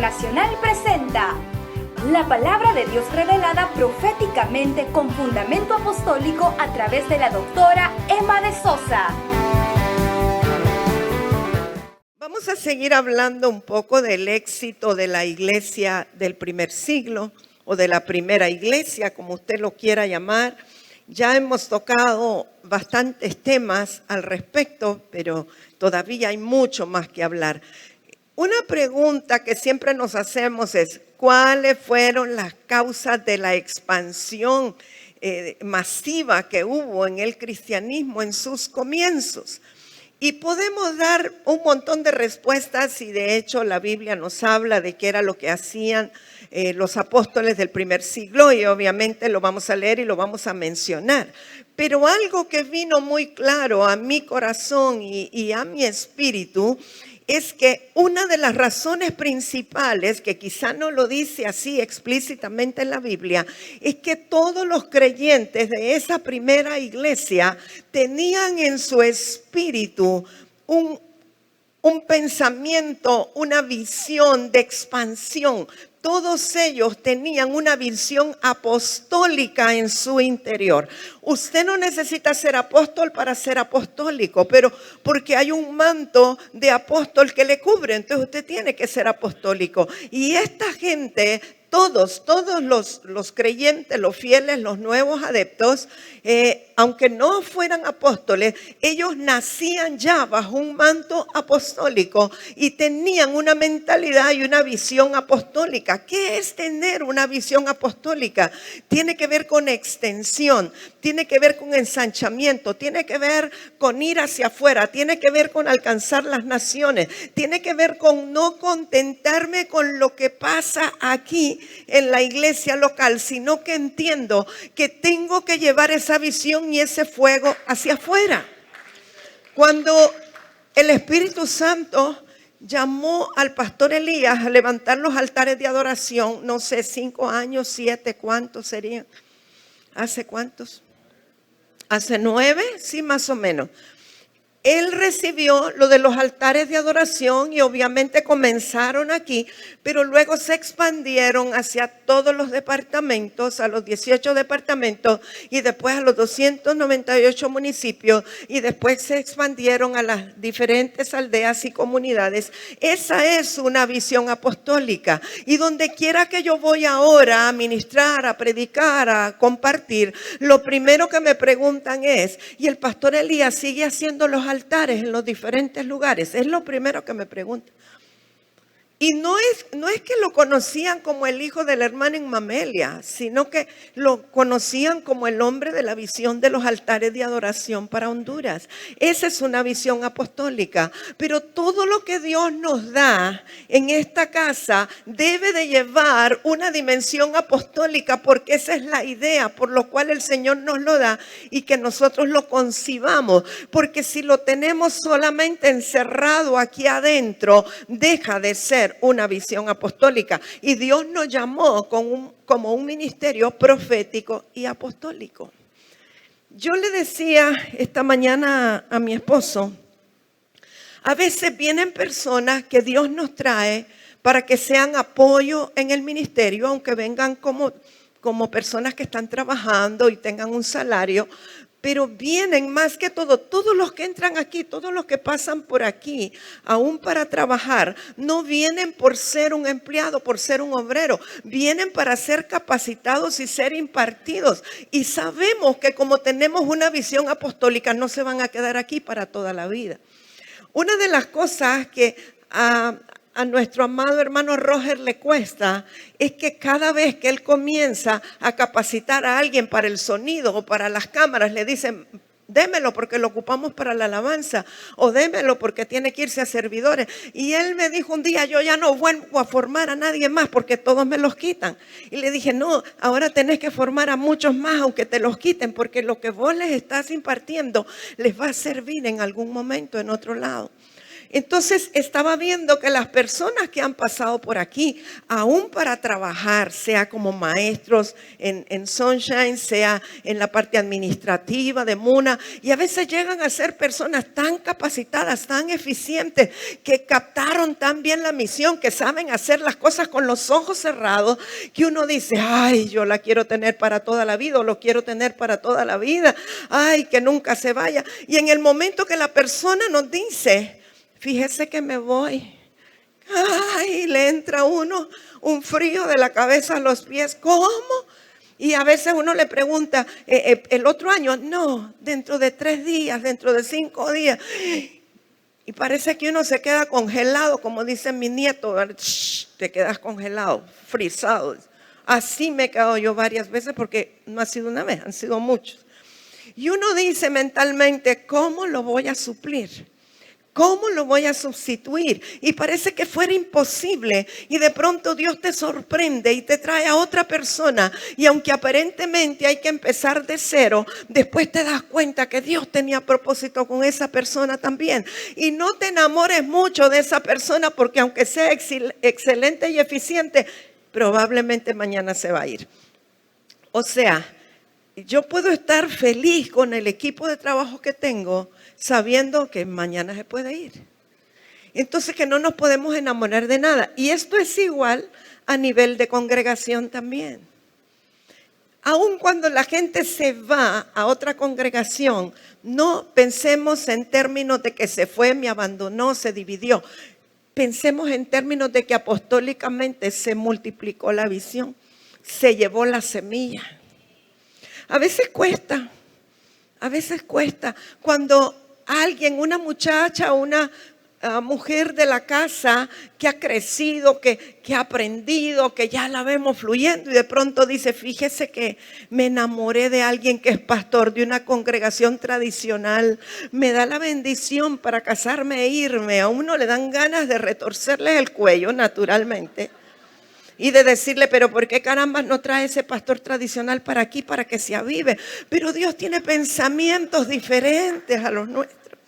Internacional presenta la palabra de Dios revelada proféticamente con fundamento apostólico a través de la doctora Emma de Sosa. Vamos a seguir hablando un poco del éxito de la iglesia del primer siglo o de la primera iglesia, como usted lo quiera llamar. Ya hemos tocado bastantes temas al respecto, pero todavía hay mucho más que hablar. Una pregunta que siempre nos hacemos es, ¿cuáles fueron las causas de la expansión masiva que hubo en el cristianismo en sus comienzos? Y podemos dar un montón de respuestas y de hecho la Biblia nos habla de qué era lo que hacían los apóstoles del primer siglo y obviamente lo vamos a leer y lo vamos a mencionar. Pero algo que vino muy claro a mi corazón y a mi espíritu es que una de las razones principales, que quizá no lo dice así explícitamente en la Biblia, es que todos los creyentes de esa primera iglesia tenían en su espíritu un pensamiento, una visión de expansión. Todos ellos tenían una visión apostólica en su interior. Usted no necesita ser apóstol para ser apostólico, pero porque hay un manto de apóstol que le cubre, entonces usted tiene que ser apostólico. Y esta gente, todos los creyentes, los fieles, los nuevos adeptos, aunque no fueran apóstoles, ellos nacían ya bajo un manto apostólico y tenían una mentalidad y una visión apostólica. ¿Qué es tener una visión apostólica? Tiene que ver con extensión, tiene que ver con ensanchamiento, tiene que ver con ir hacia afuera, tiene que ver con alcanzar las naciones, tiene que ver con no contentarme con lo que pasa aquí en la iglesia local, sino que entiendo que tengo que llevar esa visión y ese fuego hacia afuera. Cuando el Espíritu Santo llamó al pastor Elías a levantar los altares de adoración, no sé, 5 años, 7, ¿cuántos serían? ¿Hace cuántos? ¿Hace 9? Sí, más o menos. Él recibió lo de los altares de adoración y obviamente comenzaron aquí, pero luego se expandieron hacia todos los departamentos, a los 18 departamentos y después a los 298 municipios y después se expandieron a las diferentes aldeas y comunidades. Esa es una visión apostólica y donde quiera que yo voy ahora a ministrar, a predicar, a compartir, lo primero que me preguntan es, ¿y el pastor Elías sigue haciendo los altares en los diferentes lugares? Es lo primero que me preguntan. Y no es que lo conocían como el hijo de la hermana en Mamelia, sino que lo conocían como el hombre de la visión de los altares de adoración para Honduras. Esa es una visión apostólica. Pero todo lo que Dios nos da en esta casa debe de llevar una dimensión apostólica, porque esa es la idea por lo cual el Señor nos lo da y que nosotros lo concibamos. Porque si lo tenemos solamente encerrado aquí adentro, deja de ser una visión apostólica. Y Dios nos llamó como un ministerio profético y apostólico. Yo le decía esta mañana a mi esposo, a veces vienen personas que Dios nos trae para que sean apoyo en el ministerio, aunque vengan como personas que están trabajando y tengan un salario. Pero vienen más que todo, todos los que entran aquí, todos los que pasan por aquí, aún para trabajar, no vienen por ser un empleado, por ser un obrero, vienen para ser capacitados y ser impartidos. Y sabemos que como tenemos una visión apostólica, no se van a quedar aquí para toda la vida. Una de las cosas que a nuestro amado hermano Roger le cuesta es que cada vez que él comienza a capacitar a alguien para el sonido o para las cámaras, le dicen, démelo porque lo ocupamos para la alabanza, o démelo porque tiene que irse a servidores. Y él me dijo un día, yo ya no vuelvo a formar a nadie más porque todos me los quitan. Y le dije, no, ahora tenés que formar a muchos más aunque te los quiten, porque lo que vos les estás impartiendo les va a servir en algún momento en otro lado. Entonces estaba viendo que las personas que han pasado por aquí, aún para trabajar, sea como maestros en Sunshine, sea en la parte administrativa de Muna, y a veces llegan a ser personas tan capacitadas, tan eficientes, que captaron tan bien la misión, que saben hacer las cosas con los ojos cerrados, que uno dice, ay, yo la quiero tener para toda la vida, o lo quiero tener para toda la vida, ay, que nunca se vaya. Y en el momento que la persona nos dice, fíjese que me voy, ay, le entra a uno un frío de la cabeza a los pies. ¿Cómo? Y a veces uno le pregunta, el otro año, no, dentro de 3 días, dentro de 5 días. Y parece que uno se queda congelado, como dicen mis nietos, te quedas congelado, frisado. Así me he quedado yo varias veces, porque no ha sido una vez, han sido muchos. Y uno dice mentalmente, ¿cómo lo voy a suplir? ¿Cómo lo voy a sustituir? Y parece que fuera imposible. Y de pronto Dios te sorprende y te trae a otra persona. Y aunque aparentemente hay que empezar de cero, después te das cuenta que Dios tenía propósito con esa persona también. Y no te enamores mucho de esa persona, porque aunque sea excelente y eficiente, probablemente mañana se va a ir. O sea, yo puedo estar feliz con el equipo de trabajo que tengo, sabiendo que mañana se puede ir. Entonces, que no nos podemos enamorar de nada. Y esto es igual a nivel de congregación también. Aun cuando la gente se va a otra congregación, no pensemos en términos de que se fue, me abandonó, se dividió. Pensemos en términos de que apostólicamente se multiplicó la visión, se llevó la semilla. A veces cuesta. Cuando alguien, una muchacha o una mujer de la casa que ha crecido, que ha aprendido, que ya la vemos fluyendo y de pronto dice, fíjese que me enamoré de alguien que es pastor de una congregación tradicional, me da la bendición para casarme e irme. A uno le dan ganas de retorcerle el cuello naturalmente. Y de decirle, pero ¿por qué carambas no trae ese pastor tradicional para aquí para que se avive? Pero Dios tiene pensamientos diferentes a los nuestros.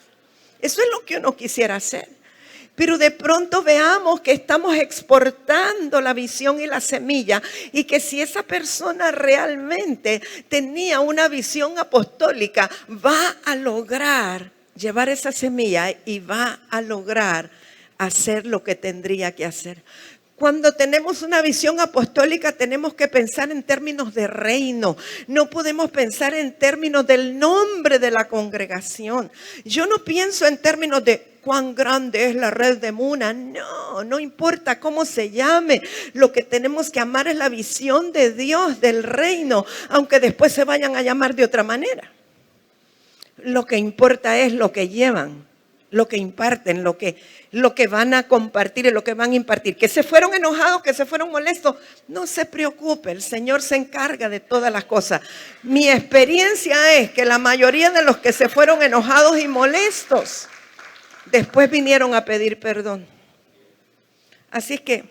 Eso es lo que uno quisiera hacer. Pero de pronto veamos que estamos exportando la visión y la semilla, y que si esa persona realmente tenía una visión apostólica, va a lograr llevar esa semilla y va a lograr hacer lo que tendría que hacer. Cuando tenemos una visión apostólica tenemos que pensar en términos de reino. No podemos pensar en términos del nombre de la congregación. Yo no pienso en términos de cuán grande es la red de Muna. No importa cómo se llame. Lo que tenemos que amar es la visión de Dios, del reino, aunque después se vayan a llamar de otra manera. Lo que importa es lo que llevan, lo que imparten, lo que van a compartir y lo que van a impartir. Que se fueron enojados, que se fueron molestos, no se preocupe, el Señor se encarga de todas las cosas. Mi experiencia es que la mayoría de los que se fueron enojados y molestos, después vinieron a pedir perdón. Así que,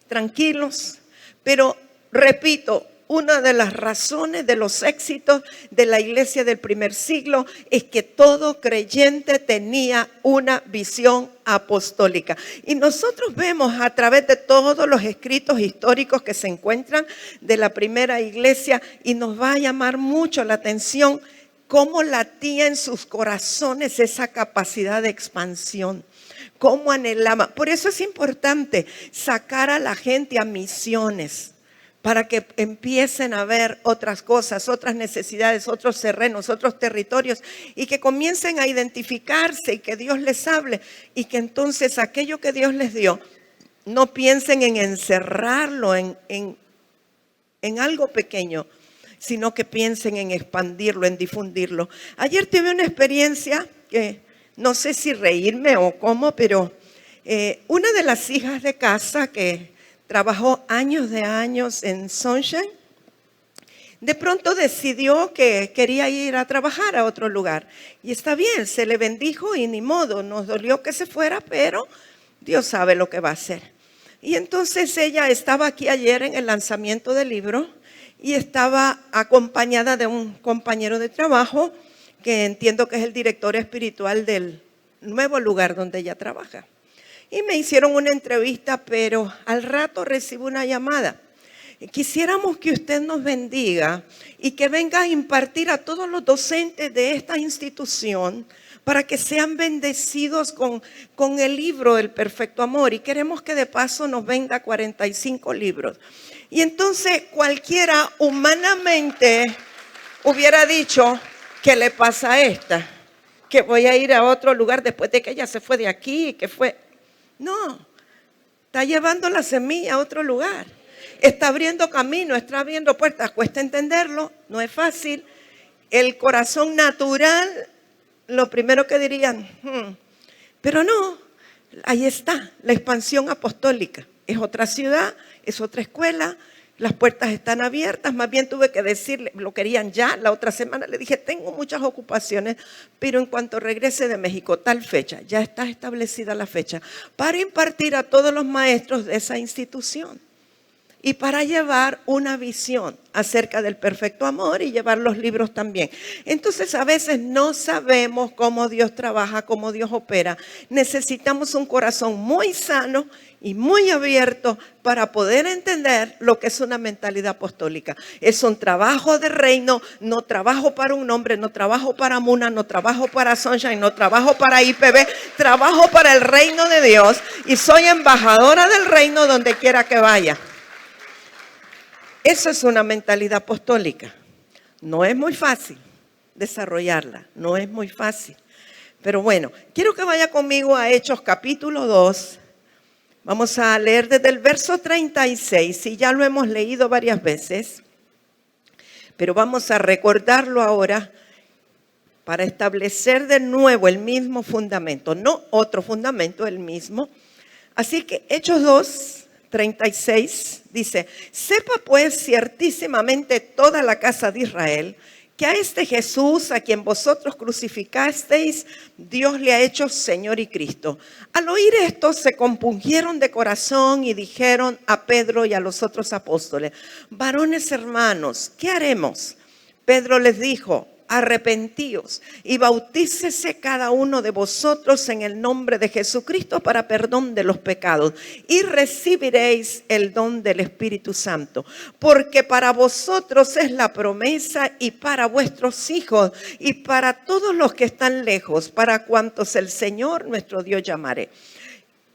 tranquilos, pero repito, una de las razones de los éxitos de la iglesia del primer siglo es que todo creyente tenía una visión apostólica. Y nosotros vemos a través de todos los escritos históricos que se encuentran de la primera iglesia, y nos va a llamar mucho la atención cómo latía en sus corazones esa capacidad de expansión. Cómo anhelaba. Por eso es importante sacar a la gente a misiones, para que empiecen a ver otras cosas, otras necesidades, otros terrenos, otros territorios, y que comiencen a identificarse y que Dios les hable, y que entonces aquello que Dios les dio, no piensen en encerrarlo en algo pequeño, sino que piensen en expandirlo, en difundirlo. Ayer tuve una experiencia que no sé si reírme o cómo, pero una de las hijas de casa que trabajó años de años en Sunshine, de pronto decidió que quería ir a trabajar a otro lugar. Y está bien, se le bendijo y ni modo, nos dolió que se fuera, pero Dios sabe lo que va a hacer. Y entonces ella estaba aquí ayer en el lanzamiento del libro y estaba acompañada de un compañero de trabajo que entiendo que es el director espiritual del nuevo lugar donde ella trabaja. Y me hicieron una entrevista, pero al rato recibo una llamada. Quisiéramos que usted nos bendiga y que venga a impartir a todos los docentes de esta institución para que sean bendecidos con el libro del perfecto amor. Y queremos que de paso nos venda 45 libros. Y entonces cualquiera humanamente hubiera dicho, ¿qué le pasa a esta? Que voy a ir a otro lugar después de que ella se fue de aquí, que fue... No, está llevando la semilla a otro lugar. Está abriendo camino, está abriendo puertas. Cuesta entenderlo, no es fácil. El corazón natural, lo primero que dirían, pero no, ahí está, la expansión apostólica. Es otra ciudad, es otra escuela, las puertas están abiertas. Más bien tuve que decirle, lo querían ya, la otra semana le dije, tengo muchas ocupaciones, pero en cuanto regrese de México, tal fecha, ya está establecida la fecha, para impartir a todos los maestros de esa institución. Y para llevar una visión acerca del perfecto amor y llevar los libros también. Entonces a veces no sabemos cómo Dios trabaja, cómo Dios opera. Necesitamos un corazón muy sano y muy abierto para poder entender lo que es una mentalidad apostólica. Es un trabajo de reino, no trabajo para un hombre, no trabajo para Muna, no trabajo para Sunshine, no trabajo para IPB, trabajo para el reino de Dios y soy embajadora del reino donde quiera que vaya. Eso es una mentalidad apostólica. No es muy fácil desarrollarla, no es muy fácil. Pero bueno, quiero que vaya conmigo a Hechos capítulo 2. Vamos a leer desde el verso 36, y ya lo hemos leído varias veces, pero vamos a recordarlo ahora para establecer de nuevo el mismo fundamento, no otro fundamento, el mismo. Así que Hechos 2, 36 dice, sepa pues ciertísimamente toda la casa de Israel que a este Jesús a quien vosotros crucificasteis, Dios le ha hecho Señor y Cristo. Al oír esto se compungieron de corazón y dijeron a Pedro y a los otros apóstoles, varones hermanos, ¿qué haremos? Pedro les dijo, arrepentíos y bautícese cada uno de vosotros en el nombre de Jesucristo para perdón de los pecados y recibiréis el don del Espíritu Santo, porque para vosotros es la promesa y para vuestros hijos y para todos los que están lejos, para cuantos el Señor nuestro Dios llamare.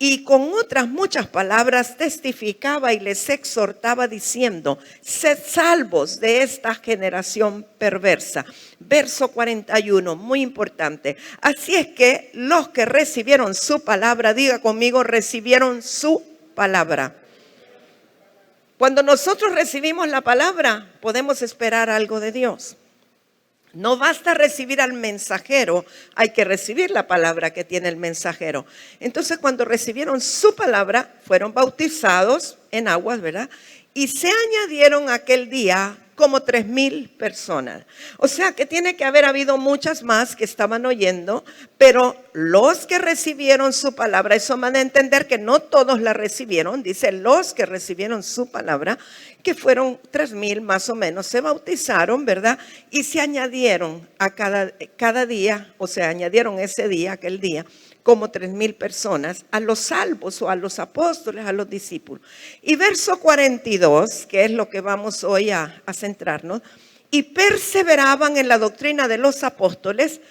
Y con otras muchas palabras testificaba y les exhortaba diciendo, sed salvos de esta generación perversa. Verso 41, muy importante. Así es que los que recibieron su palabra, diga conmigo, recibieron su palabra. Cuando nosotros recibimos la palabra, podemos esperar algo de Dios. No basta recibir al mensajero, hay que recibir la palabra que tiene el mensajero. Entonces, cuando recibieron su palabra, fueron bautizados en aguas, ¿verdad? Y se añadieron aquel día como 3,000 personas. O sea que tiene que haber habido muchas más que estaban oyendo, pero los que recibieron su palabra, eso van a entender que no todos la recibieron, dice los que recibieron su palabra, que fueron 3,000 más o menos, se bautizaron, ¿verdad? Y se añadieron a cada día, o se añadieron ese día, aquel día, como 3,000 personas, a los salvos o a los apóstoles, a los discípulos. Y verso 42, que es lo que vamos hoy a centrarnos, y perseveraban en la doctrina de los apóstoles.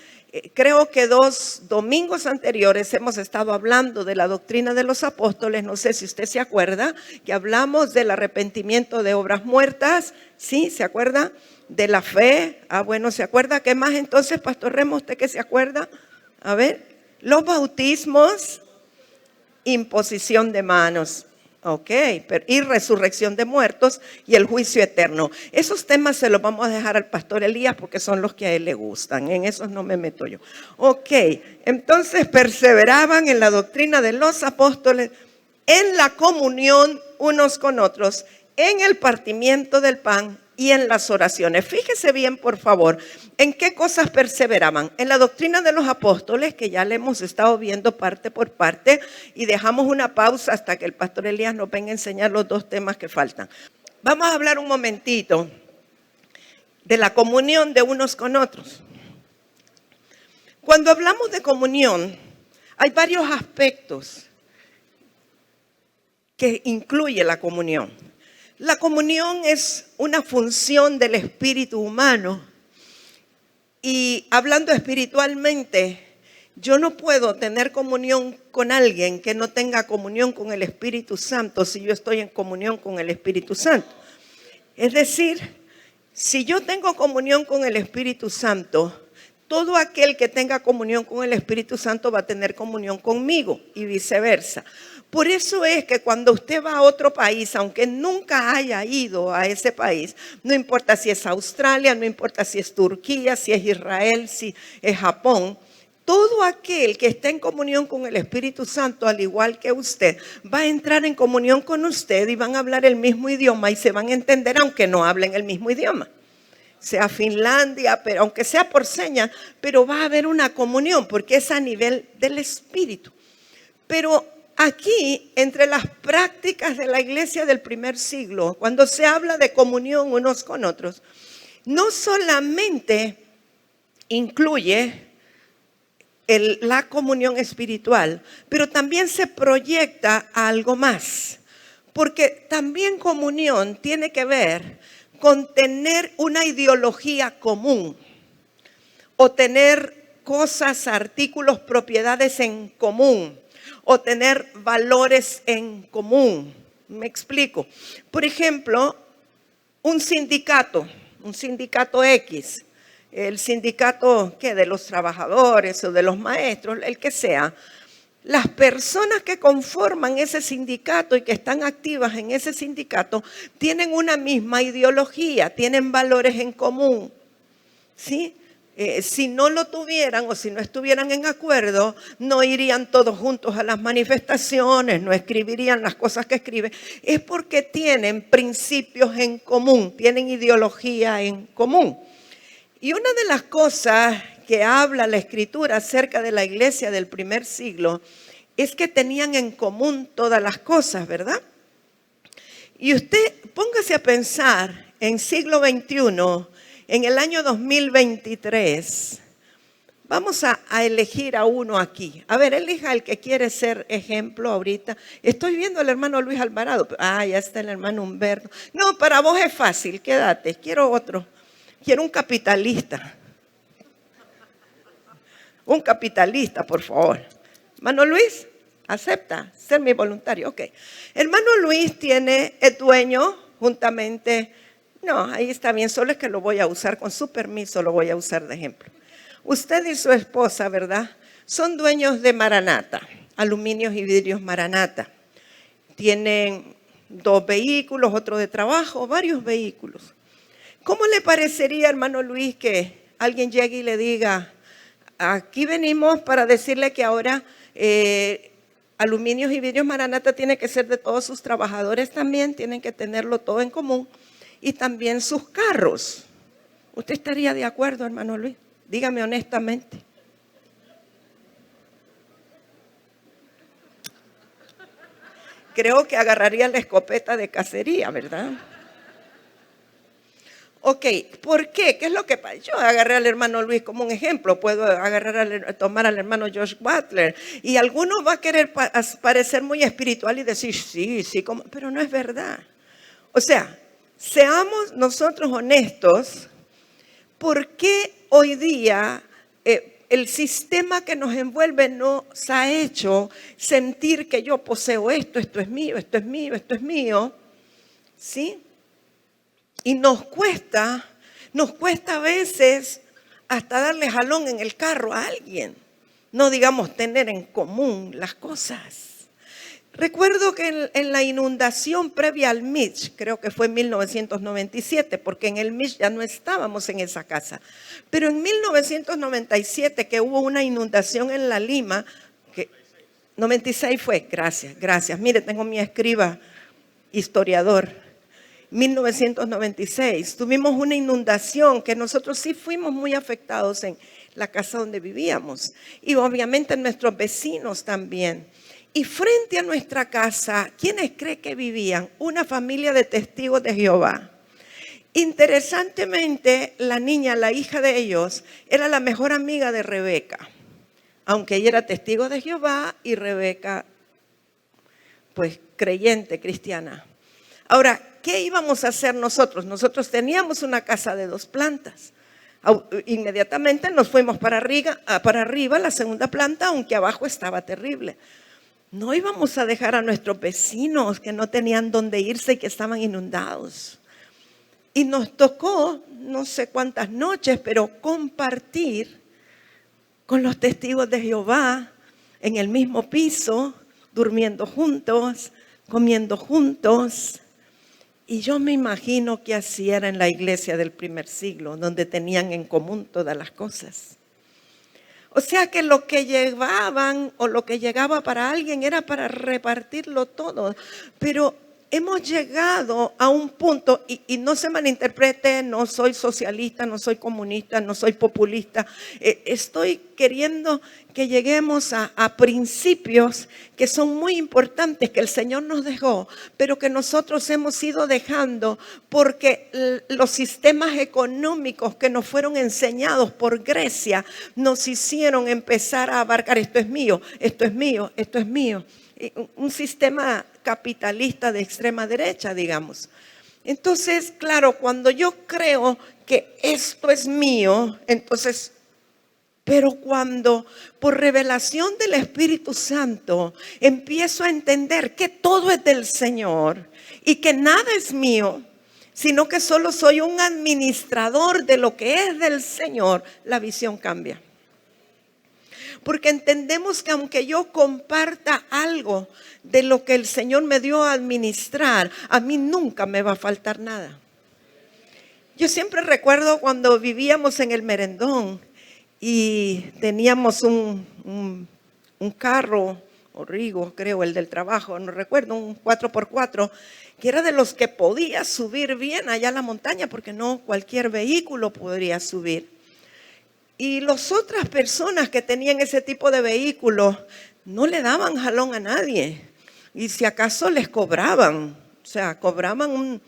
Creo que 2 domingos anteriores hemos estado hablando de la doctrina de los apóstoles. No sé si usted se acuerda que hablamos del arrepentimiento de obras muertas. ¿Sí? ¿Se acuerda? De la fe. Bueno, ¿se acuerda? ¿Qué más entonces, Pastor Remo? ¿Usted qué se acuerda? A ver. Los bautismos, imposición de manos, y resurrección de muertos y el juicio eterno. Esos temas se los vamos a dejar al pastor Elías porque son los que a él le gustan. En esos no me meto yo. Entonces perseveraban en la doctrina de los apóstoles, en la comunión unos con otros, en el partimiento del pan y en las oraciones. Fíjese bien, por favor, en qué cosas perseveraban. En la doctrina de los apóstoles, que ya le hemos estado viendo parte por parte, y dejamos una pausa hasta que el pastor Elías nos venga a enseñar los 2 temas que faltan. Vamos a hablar un momentito de la comunión de unos con otros. Cuando hablamos de comunión, Hay varios aspectos que incluye la comunión. La comunión es una función del espíritu humano. Y hablando espiritualmente, yo no puedo tener comunión con alguien que no tenga comunión con el Espíritu Santo si yo estoy en comunión con el Espíritu Santo. Es decir, si yo tengo comunión con el Espíritu Santo, todo aquel que tenga comunión con el Espíritu Santo va a tener comunión conmigo y viceversa. Por eso es que cuando usted va a otro país, aunque nunca haya ido a ese país, no importa si es Australia, no importa si es Turquía, si es Israel, si es Japón, todo aquel que esté en comunión con el Espíritu Santo, al igual que usted, va a entrar en comunión con usted y van a hablar el mismo idioma y se van a entender aunque no hablen el mismo idioma. Sea Finlandia, pero aunque sea por señas, pero va a haber una comunión porque es a nivel del Espíritu. Pero aquí, entre las prácticas de la iglesia del primer siglo, cuando se habla de comunión unos con otros, no solamente incluye la comunión espiritual, pero también se proyecta a algo más. Porque también comunión tiene que ver con tener una ideología común o tener cosas, artículos, propiedades en común o tener valores en común. Me explico. Por ejemplo, un sindicato X, el sindicato de los trabajadores o de los maestros, el que sea. Las personas que conforman ese sindicato y que están activas en ese sindicato tienen una misma ideología, tienen valores en común, ¿sí? Si no lo tuvieran o si no estuvieran en acuerdo, no irían todos juntos a las manifestaciones, no escribirían las cosas que escriben. Es porque tienen principios en común, tienen ideología en común. Y una de las cosas que habla la Escritura acerca de la iglesia del primer siglo es que tenían en común todas las cosas, ¿verdad? Y usted póngase a pensar en siglo XXI, en el año 2023, vamos a elegir a uno aquí. A ver, elija el que quiere ser ejemplo ahorita. Estoy viendo al hermano Luis Alvarado. Ah, ya está el hermano Humberto. No, para vos es fácil, quédate. Quiero otro. Quiero un capitalista. Un capitalista, por favor. Hermano Luis, ¿acepta ser mi voluntario? Ok. Hermano Luis es dueño juntamente. No, ahí está bien, solo es que lo voy a usar, con su permiso lo voy a usar de ejemplo. Usted y su esposa, ¿verdad? Son dueños de Maranata, Aluminios y Vidrios Maranata. Tienen 2 vehículos, otro de trabajo, varios vehículos. ¿Cómo le parecería, hermano Luis, que alguien llegue y le diga: aquí venimos para decirle que ahora Aluminios y Vidrios Maranata tiene que ser de todos sus trabajadores también, tienen que tenerlo todo en común, y también sus carros? ¿Usted estaría de acuerdo, hermano Luis? Dígame honestamente. Creo que agarraría la escopeta de cacería, ¿verdad? Ok, ¿por qué? ¿Qué es lo que pasa? Yo agarré al hermano Luis como un ejemplo, puedo tomar al hermano Josh Butler, y alguno va a querer parecer muy espiritual y decir, sí, pero no es verdad. O sea, seamos nosotros honestos, ¿por qué hoy día el sistema que nos envuelve nos ha hecho sentir que yo poseo esto, esto es mío, esto es mío, esto es mío? ¿Sí? Y nos cuesta a veces hasta darle jalón en el carro a alguien. No digamos tener en común las cosas. Recuerdo que en la inundación previa al Mitch, creo que fue en 1997, porque en el Mitch ya no estábamos en esa casa. Pero en 1997 que hubo una inundación en La Lima, 96 fue, gracias. Mire, tengo mi escriba historiador. 1996, tuvimos una inundación que nosotros sí fuimos muy afectados en la casa donde vivíamos. Y obviamente nuestros vecinos también. Y frente a nuestra casa, ¿quiénes creen que vivían? Una familia de testigos de Jehová. Interesantemente, la niña, la hija de ellos, era la mejor amiga de Rebeca. aunque ella era testigo de Jehová y Rebeca, pues creyente, cristiana. Ahora, ¿qué íbamos a hacer nosotros? Nosotros teníamos una casa de 2 plantas. Inmediatamente nos fuimos para arriba, la segunda planta, aunque abajo estaba terrible. No íbamos a dejar a nuestros vecinos que no tenían dónde irse y que estaban inundados. Y nos tocó, no sé cuántas noches, pero compartir con los testigos de Jehová en el mismo piso, durmiendo juntos, comiendo juntos. Y yo me imagino que así era en la iglesia del primer siglo, donde tenían en común todas las cosas. O sea que lo que llevaban o lo que llegaba para alguien era para repartirlo todo. Pero hemos llegado a un punto, y no se malinterprete, no soy socialista, no soy comunista, no soy populista. Estoy queriendo que lleguemos a principios que son muy importantes, que el Señor nos dejó, pero que nosotros hemos ido dejando porque los sistemas económicos que nos fueron enseñados por Grecia nos hicieron empezar a abarcar: esto es mío, esto es mío, esto es mío. Un sistema capitalista de extrema derecha, digamos. Entonces, claro, cuando yo creo que esto es mío, entonces, pero cuando por revelación del Espíritu Santo empiezo a entender que todo es del Señor y que nada es mío, sino que solo soy un administrador de lo que es del Señor, la visión cambia. Porque entendemos que aunque yo comparta algo de lo que el Señor me dio a administrar, a mí nunca me va a faltar nada. Yo siempre recuerdo cuando vivíamos en el Merendón y teníamos un carro, o Rigo, creo, el del trabajo, no recuerdo, un 4x4, que era de los que podía subir bien allá a la montaña, porque no cualquier vehículo podría subir. Y las otras personas que tenían ese tipo de vehículos no le daban jalón a nadie. Y si acaso les cobraban, o sea, cobraban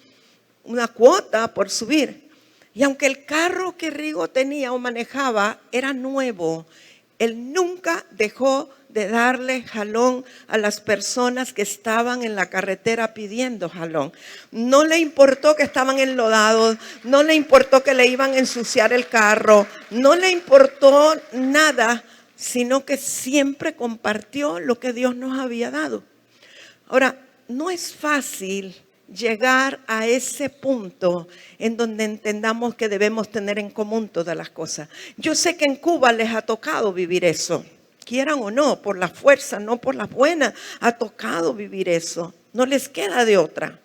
una cuota por subir. Y aunque el carro que Rigo tenía o manejaba era nuevo, él nunca dejó de darle jalón a las personas que estaban en la carretera pidiendo jalón. No le importó que estaban enlodados, no le importó que le iban a ensuciar el carro, no le importó nada, sino que siempre compartió lo que Dios nos había dado. Ahora, no es fácil llegar a ese punto en donde entendamos que debemos tener en común todas las cosas. Yo sé que en Cuba les ha tocado vivir eso, quieran o no, por la fuerza, no por las buenas, ha tocado vivir eso, no les queda de otra.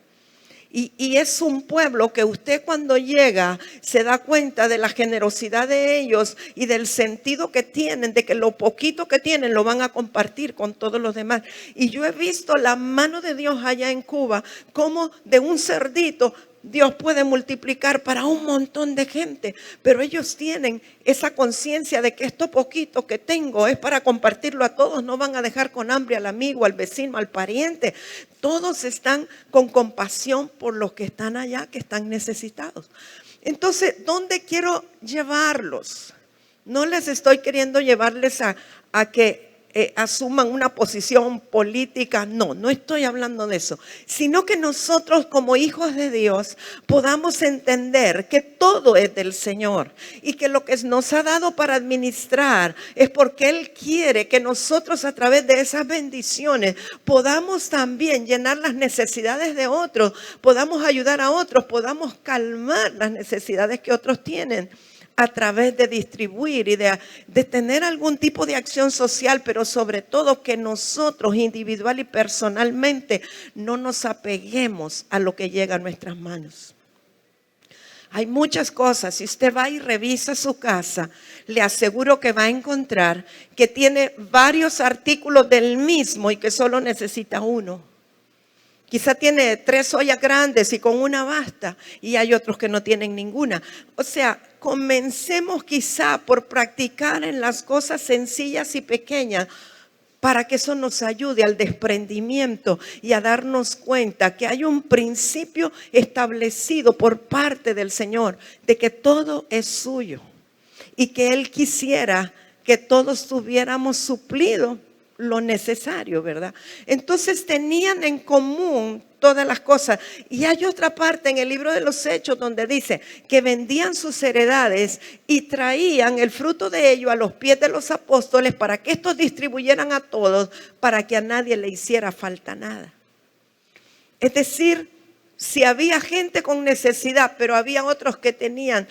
Y es un pueblo que usted cuando llega se da cuenta de la generosidad de ellos y del sentido que tienen, de que lo poquito que tienen lo van a compartir con todos los demás. Y yo he visto la mano de Dios allá en Cuba, como de un cerdito Dios puede multiplicar para un montón de gente, pero ellos tienen esa conciencia de que esto poquito que tengo es para compartirlo a todos. No van a dejar con hambre al amigo, al vecino, al pariente. Todos están con compasión por los que están allá, que están necesitados. Entonces, ¿dónde quiero llevarlos? No les estoy queriendo llevarles a que asuman una posición política. No estoy hablando de eso, sino que nosotros como hijos de Dios podamos entender que todo es del Señor y que lo que nos ha dado para administrar es porque Él quiere que nosotros a través de esas bendiciones podamos también llenar las necesidades de otros, podamos ayudar a otros, podamos calmar las necesidades que otros tienen, a través de distribuir y de tener algún tipo de acción social, pero sobre todo que nosotros individual y personalmente no nos apeguemos a lo que llega a nuestras manos. Hay muchas cosas. Si usted va y revisa su casa, le aseguro que va a encontrar que tiene varios artículos del mismo y que solo necesita uno. Quizá tiene 3 ollas grandes y con una basta, y hay otros que no tienen ninguna. O sea, comencemos quizá por practicar en las cosas sencillas y pequeñas para que eso nos ayude al desprendimiento y a darnos cuenta que hay un principio establecido por parte del Señor de que todo es suyo y que Él quisiera que todos tuviéramos suplido lo necesario, ¿verdad? Entonces tenían en común todas las cosas. Y hay otra parte en el libro de los Hechos donde dice que vendían sus heredades y traían el fruto de ello a los pies de los apóstoles para que estos distribuyeran a todos, para que a nadie le hiciera falta nada. Es decir, si había gente con necesidad, pero había otros que tenían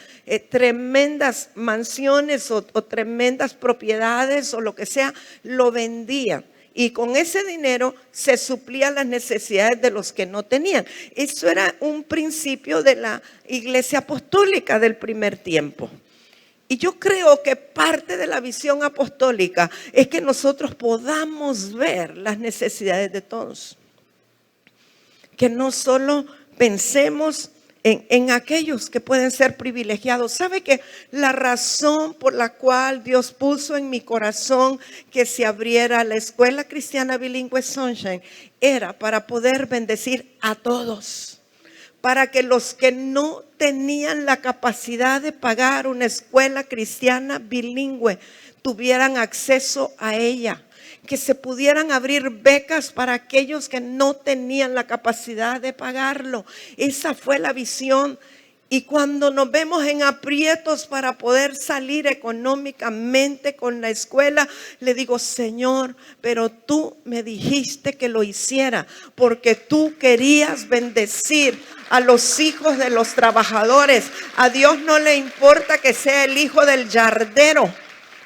tremendas mansiones o tremendas propiedades o lo que sea, lo vendían. Y con ese dinero se suplían las necesidades de los que no tenían. Eso era un principio de la iglesia apostólica del primer tiempo. Y yo creo que parte de la visión apostólica es que nosotros podamos ver las necesidades de todos. Que no solo pensemos en aquellos que pueden ser privilegiados. ¿Sabe que la razón por la cual Dios puso en mi corazón que se abriera la Escuela Cristiana Bilingüe Sunshine era para poder bendecir a todos? Para que los que no tenían la capacidad de pagar una escuela cristiana bilingüe tuvieran acceso a ella. Que se pudieran abrir becas para aquellos que no tenían la capacidad de pagarlo. Esa fue la visión. Y cuando nos vemos en aprietos para poder salir económicamente con la escuela, le digo, Señor, pero tú me dijiste que lo hiciera porque tú querías bendecir a los hijos de los trabajadores. A Dios no le importa que sea el hijo del yardero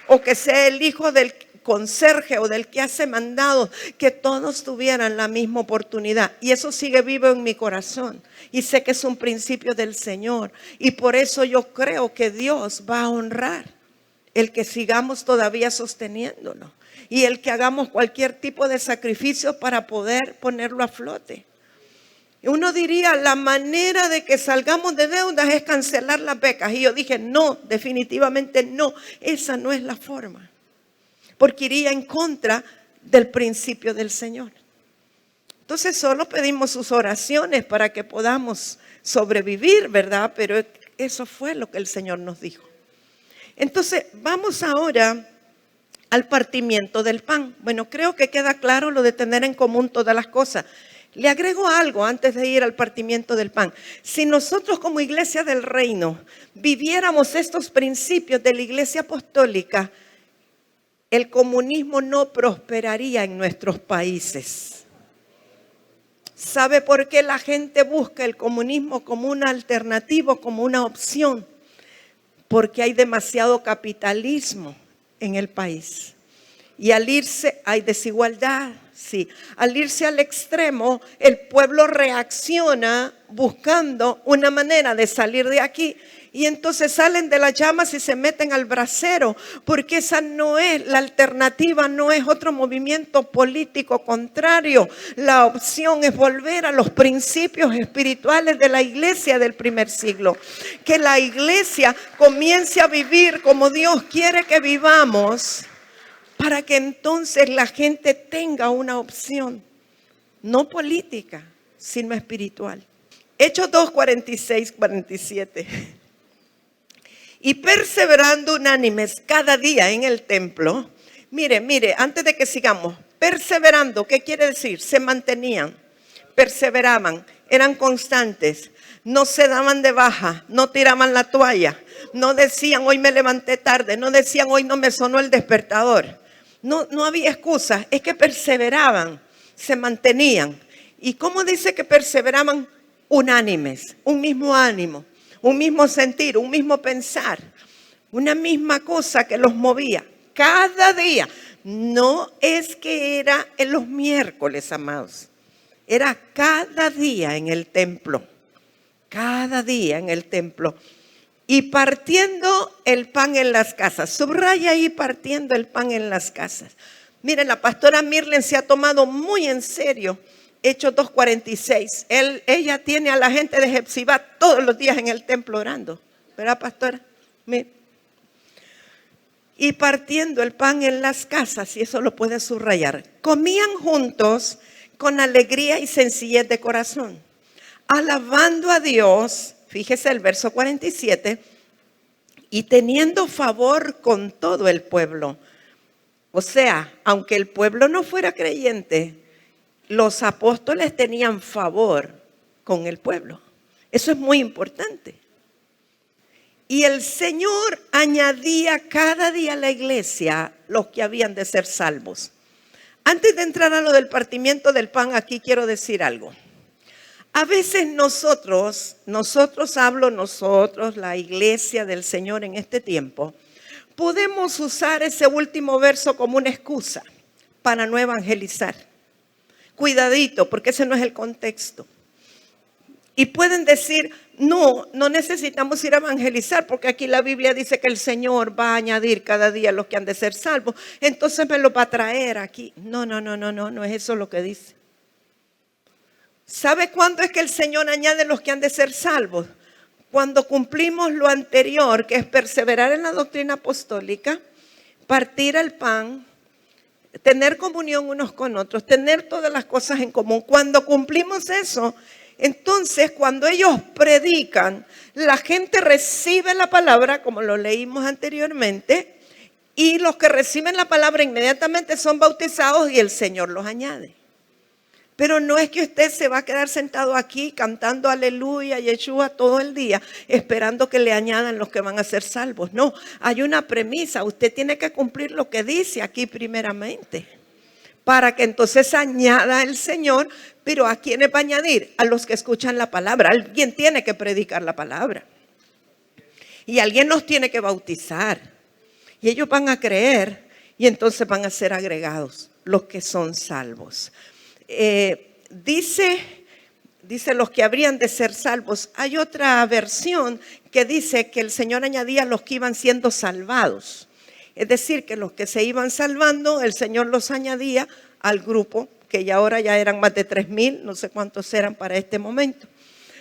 o que sea el hijo del conserje o del que hace mandados, que todos tuvieran la misma oportunidad. Y eso sigue vivo en mi corazón. Y sé que es un principio del Señor. Y por eso yo creo que Dios va a honrar el que sigamos todavía sosteniéndolo. Y el que hagamos cualquier tipo de sacrificio para poder ponerlo a flote. Uno diría, la manera de que salgamos de deudas es cancelar las becas. Y yo dije, no, definitivamente no. Esa no es la forma. Porque iría en contra del principio del Señor. Entonces solo pedimos sus oraciones para que podamos sobrevivir, ¿verdad? Pero eso fue lo que el Señor nos dijo. Entonces vamos ahora al partimiento del pan. Bueno, creo que queda claro lo de tener en común todas las cosas. Le agrego algo antes de ir al partimiento del pan. Si nosotros como iglesia del reino viviéramos estos principios de la iglesia apostólica, el comunismo no prosperaría en nuestros países. ¿Sabe por qué la gente busca el comunismo como una alternativa, como una opción? Porque hay demasiado capitalismo en el país. Y al irse, hay desigualdad, sí. Al irse al extremo, el pueblo reacciona buscando una manera de salir de aquí. Y entonces salen de las llamas y se meten al brasero, porque esa no es la alternativa, no es otro movimiento político contrario. La opción es volver a los principios espirituales de la iglesia del primer siglo. Que la iglesia comience a vivir como Dios quiere que vivamos, para que entonces la gente tenga una opción, no política, sino espiritual. Hechos 2, 46, 47. Y perseverando unánimes cada día en el templo. Mire, antes de que sigamos, perseverando, ¿qué quiere decir? Se mantenían, perseveraban, eran constantes, no se daban de baja, no tiraban la toalla, no decían hoy me levanté tarde, no decían hoy no me sonó el despertador. No había excusas, es que perseveraban, se mantenían. ¿Y cómo dice que perseveraban? Unánimes, un mismo ánimo. Un mismo sentir, un mismo pensar, una misma cosa que los movía cada día. No es que era en los miércoles, amados. Era cada día en el templo. Cada día en el templo. Y partiendo el pan en las casas. Subraya ahí, partiendo el pan en las casas. Miren, la pastora Mirlen se ha tomado muy en serio Hechos 2:46. Ella tiene a la gente de Jepsibá todos los días en el templo orando. ¿Verdad, pastora? Mire. Y partiendo el pan en las casas, y eso lo puede subrayar, comían juntos con alegría y sencillez de corazón, alabando a Dios, fíjese el verso 47, y teniendo favor con todo el pueblo. O sea, aunque el pueblo no fuera creyente, los apóstoles tenían favor con el pueblo. Eso es muy importante. Y el Señor añadía cada día a la iglesia los que habían de ser salvos. Antes de entrar a lo del partimiento del pan, aquí quiero decir algo. A veces nosotros, la iglesia del Señor en este tiempo, podemos usar ese último verso como una excusa para no evangelizar. Cuidadito, porque ese no es el contexto. Y pueden decir, no necesitamos ir a evangelizar, porque aquí la Biblia dice que el Señor va a añadir cada día los que han de ser salvos. Entonces me lo va a traer aquí. No es eso lo que dice. ¿Sabe cuándo es que el Señor añade los que han de ser salvos? Cuando cumplimos lo anterior, que es perseverar en la doctrina apostólica, partir el pan, tener comunión unos con otros, tener todas las cosas en común. Cuando cumplimos eso, entonces cuando ellos predican, la gente recibe la palabra, como lo leímos anteriormente, y los que reciben la palabra inmediatamente son bautizados y el Señor los añade. Pero no es que usted se va a quedar sentado aquí cantando aleluya, Yeshua todo el día, esperando que le añadan los que van a ser salvos. No, hay una premisa. Usted tiene que cumplir lo que dice aquí primeramente, para que entonces añada el Señor. Pero ¿a quiénes va a añadir? A los que escuchan la palabra. Alguien tiene que predicar la palabra. Y alguien nos tiene que bautizar. Y ellos van a creer y entonces van a ser agregados los que son salvos. Dice los que habrían de ser salvos. Hay otra versión que dice que el Señor añadía los que iban siendo salvados. Es decir, que los que se iban salvando, el Señor los añadía al grupo, que ya ahora ya eran más de 3,000, no sé cuántos eran para este momento.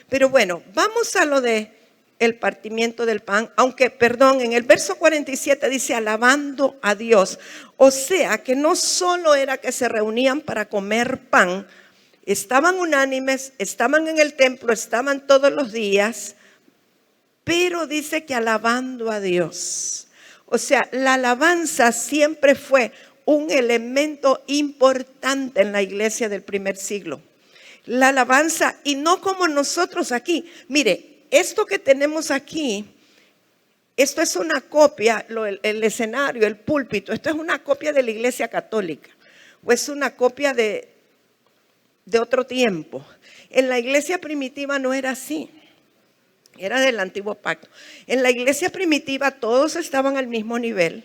Pero bueno, vamos a lo de el partimiento del pan, aunque, perdón, en el verso 47 dice alabando a Dios. O sea, que no solo era que se reunían para comer pan, estaban unánimes, estaban en el templo, estaban todos los días, pero dice que alabando a Dios. O sea, la alabanza siempre fue un elemento importante en la iglesia del primer siglo. La alabanza, y no como nosotros aquí. Mire, esto que tenemos aquí, esto es una copia, el escenario, el púlpito, esto es una copia de la iglesia católica, o es una copia de otro tiempo. En la iglesia primitiva no era así, era del antiguo pacto. En la iglesia primitiva todos estaban al mismo nivel,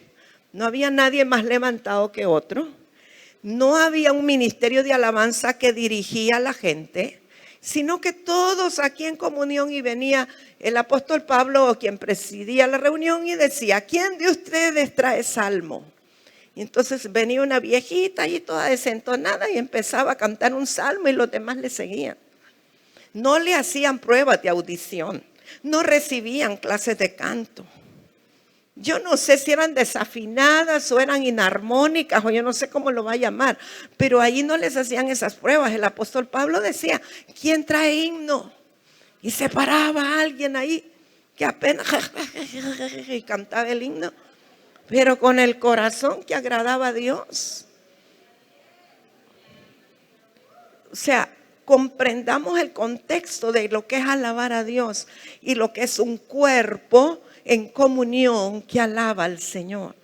no había nadie más levantado que otro, no había un ministerio de alabanza que dirigía a la gente, sino que todos aquí en comunión, y venía el apóstol Pablo, quien presidía la reunión, y decía, ¿quién de ustedes trae salmo? Y entonces venía una viejita y toda desentonada y empezaba a cantar un salmo y los demás le seguían. No le hacían pruebas de audición, no recibían clases de canto. Yo no sé si eran desafinadas o eran inarmónicas o yo no sé cómo lo va a llamar, pero ahí no les hacían esas pruebas. El apóstol Pablo decía, ¿quién trae himno? Y se paraba a alguien ahí que apenas y cantaba el himno, pero con el corazón que agradaba a Dios. O sea, comprendamos el contexto de lo que es alabar a Dios y lo que es un cuerpo en comunión que alaba al Señor.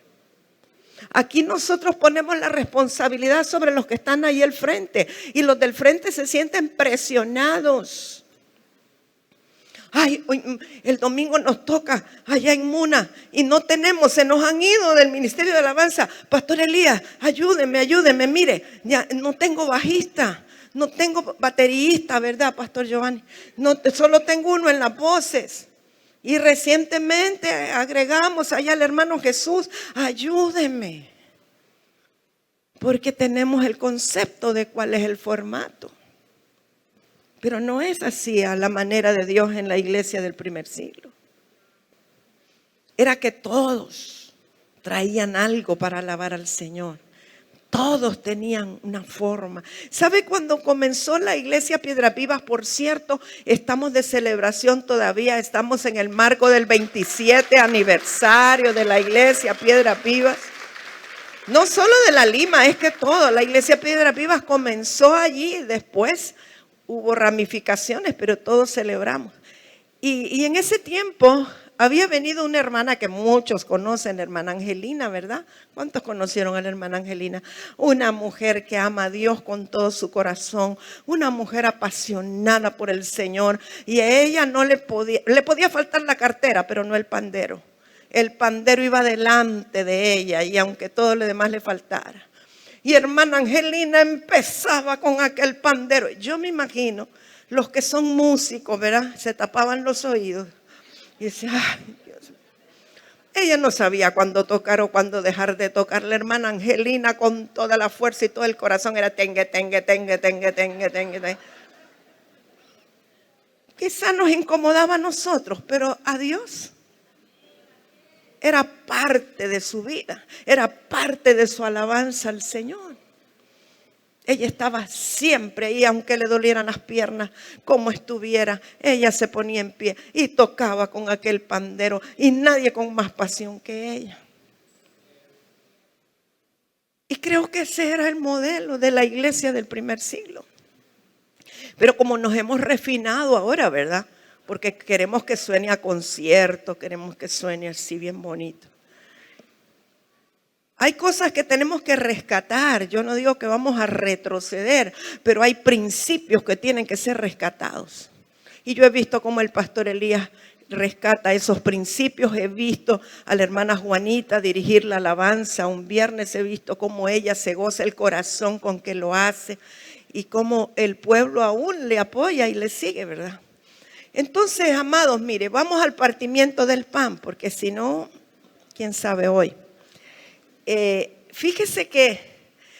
Aquí nosotros ponemos la responsabilidad sobre los que están ahí al frente y los del frente se sienten presionados. Ay, el domingo nos toca allá en Muna y no tenemos, se nos han ido del ministerio de alabanza. Pastor Elías, ayúdeme, mire, ya no tengo bajista, no tengo baterista, ¿verdad, Pastor Giovanni? No, solo tengo uno en las voces. Y recientemente agregamos allá al hermano Jesús, ayúdeme. Porque tenemos el concepto de cuál es el formato. Pero no es así a la manera de Dios en la iglesia del primer siglo. Era que todos traían algo para alabar al Señor. Todos tenían una forma. ¿Sabe cuando comenzó la iglesia Piedras Vivas? Por cierto, estamos de celebración todavía. Estamos en el marco del 27 aniversario de la iglesia Piedras Vivas. No solo de la Lima, es que todo. La iglesia Piedras Vivas comenzó allí. Después hubo ramificaciones, pero todos celebramos. Y en ese tiempo había venido una hermana que muchos conocen, hermana Angelina, ¿verdad? ¿Cuántos conocieron a la hermana Angelina? Una mujer que ama a Dios con todo su corazón, una mujer apasionada por el Señor. Y a ella le podía faltar la cartera, pero no el pandero. El pandero iba delante de ella y aunque todo lo demás le faltara. Y hermana Angelina empezaba con aquel pandero. Yo me imagino, los que son músicos, ¿verdad? Se tapaban los oídos. Y decía, ay, Dios mío. Ella no sabía cuándo tocar o cuándo dejar de tocar. La hermana Angelina con toda la fuerza y todo el corazón era tengue, tengue, tengue, tengue, tengue, tengue, tengue. Quizás nos incomodaba a nosotros, pero a Dios era parte de su vida, era parte de su alabanza al Señor. Ella estaba siempre y aunque le dolieran las piernas, como estuviera, ella se ponía en pie y tocaba con aquel pandero y nadie con más pasión que ella. Y creo que ese era el modelo de la iglesia del primer siglo. Pero como nos hemos refinado ahora, ¿verdad? Porque queremos que suene a concierto, queremos que suene así bien bonito. Hay cosas que tenemos que rescatar. Yo no digo que vamos a retroceder, pero hay principios que tienen que ser rescatados. Y yo he visto cómo el pastor Elías rescata esos principios. He visto a la hermana Juanita dirigir la alabanza. Un viernes he visto cómo ella se goza el corazón con que lo hace y cómo el pueblo aún le apoya y le sigue, ¿verdad? Entonces, amados, mire, vamos al partimiento del pan, porque si no, quién sabe hoy. Fíjese que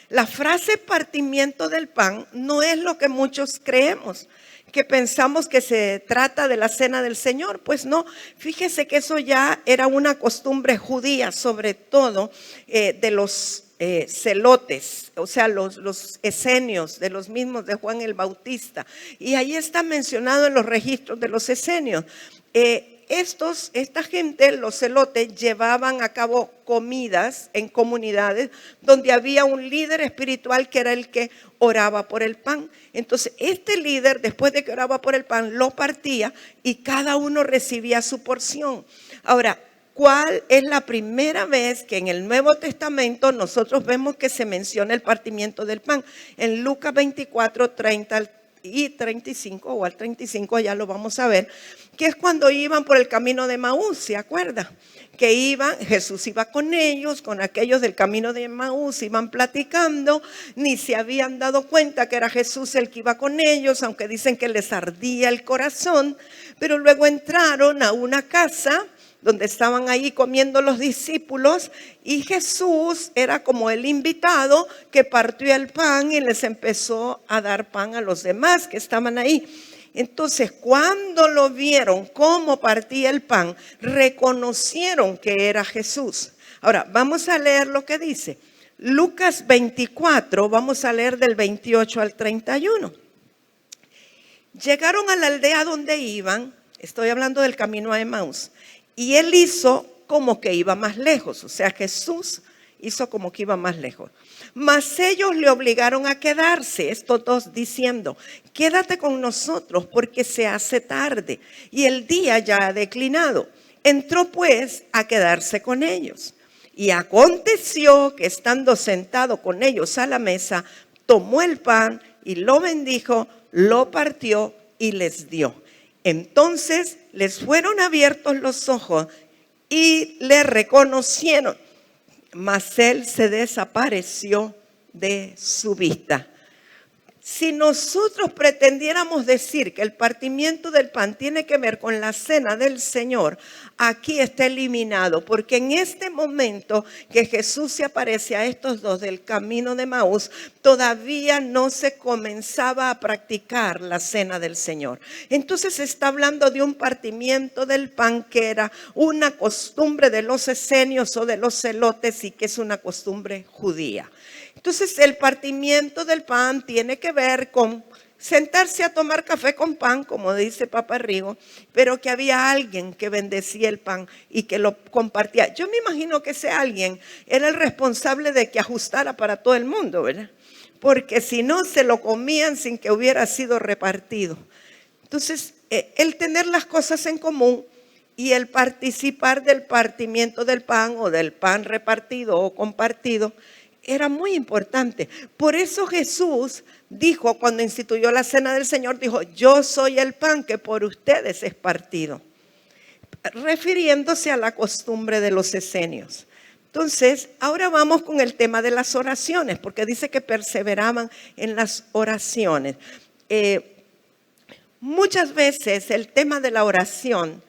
la frase partimiento del pan no es lo que muchos creemos, que pensamos que se trata de la cena del Señor. Pues no, fíjese que eso ya era una costumbre judía, sobre todo de los celotes, o sea, los esenios, de los mismos de Juan el Bautista. Y ahí está mencionado en los registros de los esenios. Esta gente, los celotes, llevaban a cabo comidas en comunidades donde había un líder espiritual que era el que oraba por el pan. Entonces, este líder, después de que oraba por el pan, lo partía y cada uno recibía su porción. Ahora, ¿cuál es la primera vez que en el Nuevo Testamento nosotros vemos que se menciona el partimiento del pan? En Lucas 24, 30 y 35 o al 35 ya lo vamos a ver, que es cuando iban por el camino de Maús, ¿se acuerda? Que Jesús iba con ellos, con aquellos del camino de Maús, iban platicando, ni se habían dado cuenta que era Jesús el que iba con ellos, aunque dicen que les ardía el corazón, pero luego entraron a una casa donde estaban ahí comiendo los discípulos y Jesús era como el invitado que partió el pan y les empezó a dar pan a los demás que estaban ahí. Entonces, cuando lo vieron cómo partía el pan, reconocieron que era Jesús. Ahora, vamos a leer lo que dice. Lucas 24, vamos a leer del 28 al 31. Llegaron a la aldea donde iban, estoy hablando del camino a Emaús, y él hizo como que iba más lejos, o sea, Jesús hizo como que iba más lejos. Mas ellos le obligaron a quedarse, estos dos diciendo, quédate con nosotros porque se hace tarde y el día ya ha declinado. Entró pues a quedarse con ellos. Y aconteció que estando sentado con ellos a la mesa, tomó el pan y lo bendijo, lo partió y les dio. Entonces les fueron abiertos los ojos y le reconocieron, mas él se desapareció de su vista. Si nosotros pretendiéramos decir que el partimiento del pan tiene que ver con la cena del Señor, aquí está eliminado, porque en este momento que Jesús se aparece a estos dos del camino de Maús, todavía no se comenzaba a practicar la cena del Señor. Entonces se está hablando de un partimiento del pan que era una costumbre de los esenios o de los celotes y que es una costumbre judía. Entonces el partimiento del pan tiene que ver con sentarse a tomar café con pan, como dice Papa Rigo, pero que había alguien que bendecía el pan y que lo compartía. Yo me imagino que ese alguien era el responsable de que ajustara para todo el mundo, ¿verdad? Porque si no, se lo comían sin que hubiera sido repartido. Entonces, el tener las cosas en común y el participar del partimiento del pan o del pan repartido o compartido era muy importante. Por eso Jesús dijo, cuando instituyó la cena del Señor, dijo, yo soy el pan que por ustedes es partido, refiriéndose a la costumbre de los esenios. Entonces, ahora vamos con el tema de las oraciones, porque dice que perseveraban en las oraciones. Muchas veces el tema de la oración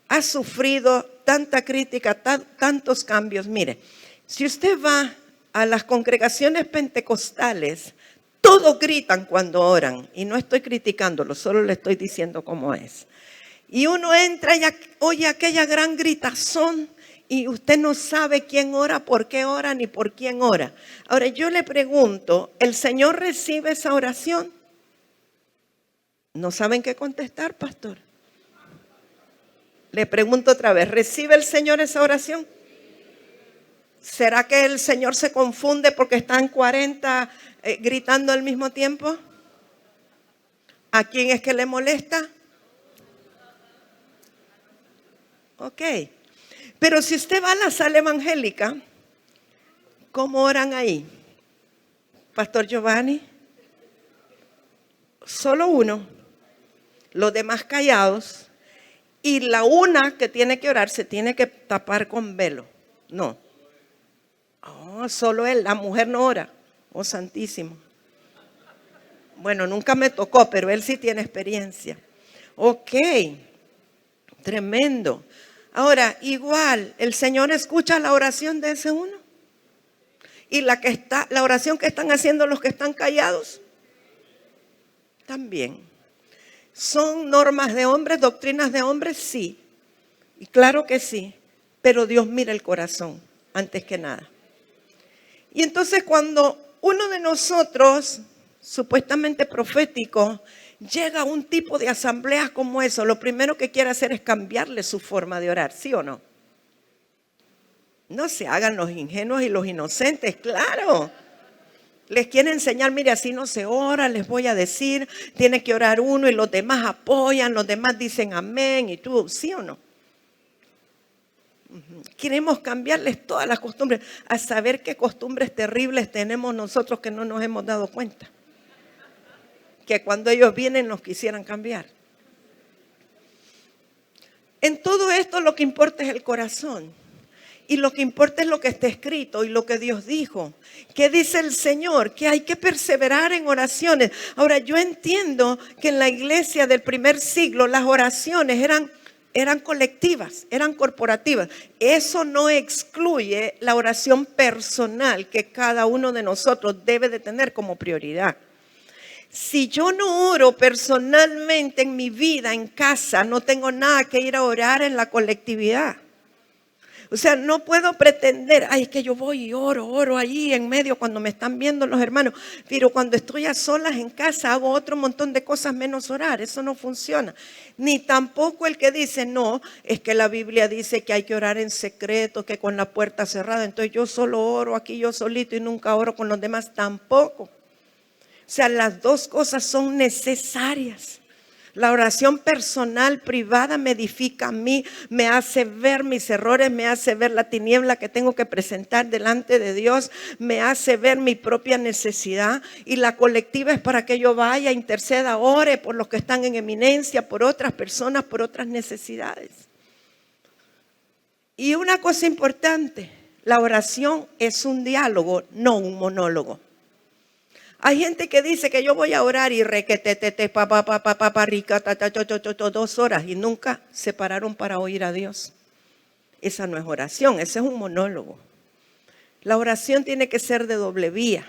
ha sufrido tanta crítica, tantos cambios. Mire, si usted va a las congregaciones pentecostales, todos gritan cuando oran. Y no estoy criticándolo, solo le estoy diciendo cómo es. Y uno entra y oye aquella gran gritazón y usted no sabe quién ora, por qué ora, ni por quién ora. Ahora yo le pregunto, ¿el Señor recibe esa oración? ¿No saben qué contestar, pastor? Le pregunto otra vez, ¿recibe el Señor esa oración? ¿Será que el Señor se confunde porque están 40 gritando al mismo tiempo? ¿A quién es que le molesta? Ok. Pero si usted va a la sala evangélica, ¿cómo oran ahí? Pastor Giovanni, solo uno, los demás callados, y la una que tiene que orar se tiene que tapar con velo. No. Oh, solo él, la mujer no ora. Oh, santísimo. Bueno, nunca me tocó, pero él sí tiene experiencia. Ok, tremendo. Ahora, igual, el Señor escucha la oración de ese uno. Y la oración que están haciendo los que están callados, también. ¿Son normas de hombres, doctrinas de hombres? Sí. Y claro que sí. Pero Dios mira el corazón, antes que nada. Y entonces cuando uno de nosotros, supuestamente profético, llega a un tipo de asambleas como eso, lo primero que quiere hacer es cambiarle su forma de orar, ¿sí o no? No se hagan los ingenuos y los inocentes, claro. Les quiere enseñar, mire, así no se ora, les voy a decir, tiene que orar uno y los demás apoyan, los demás dicen amén y tú, ¿sí o no? Queremos cambiarles todas las costumbres, a saber qué costumbres terribles tenemos nosotros que no nos hemos dado cuenta. Que cuando ellos vienen nos quisieran cambiar. En todo esto lo que importa es el corazón. Y lo que importa es lo que está escrito y lo que Dios dijo. ¿Qué dice el Señor? Que hay que perseverar en oraciones. Ahora, yo entiendo que en la iglesia del primer siglo las oraciones eran colectivas, eran corporativas. Eso no excluye la oración personal que cada uno de nosotros debe de tener como prioridad. Si yo no oro personalmente en mi vida, en casa, no tengo nada que ir a orar en la colectividad. O sea, no puedo pretender, ay, es que yo voy y oro ahí en medio cuando me están viendo los hermanos. Pero cuando estoy a solas en casa hago otro montón de cosas menos orar. Eso no funciona. Ni tampoco el que dice, no, es que la Biblia dice que hay que orar en secreto, que con la puerta cerrada. Entonces yo solo oro aquí yo solito y nunca oro con los demás. Tampoco. O sea, las dos cosas son necesarias. La oración personal, privada, me edifica a mí, me hace ver mis errores, me hace ver la tiniebla que tengo que presentar delante de Dios, me hace ver mi propia necesidad. Y la colectiva es para que yo vaya, interceda, ore por los que están en eminencia, por otras personas, por otras necesidades. Y una cosa importante, la oración es un diálogo, no un monólogo. Hay gente que dice que yo voy a orar y requetetete, rica, 2 horas y nunca se pararon para oír a Dios. Esa no es oración, ese es un monólogo. La oración tiene que ser de doble vía.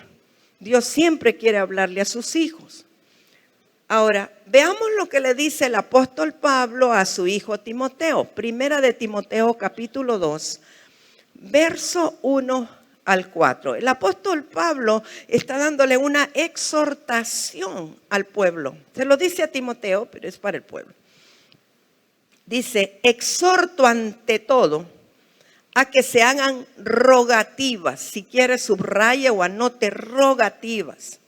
Dios siempre quiere hablarle a sus hijos. Ahora, veamos lo que le dice el apóstol Pablo a su hijo Timoteo. Primera de Timoteo, capítulo 2, verso 1 al 4. El apóstol Pablo está dándole una exhortación al pueblo. Se lo dice a Timoteo, pero es para el pueblo. Dice, exhorto ante todo a que se hagan rogativas. Si quiere subraye o anote rogativas.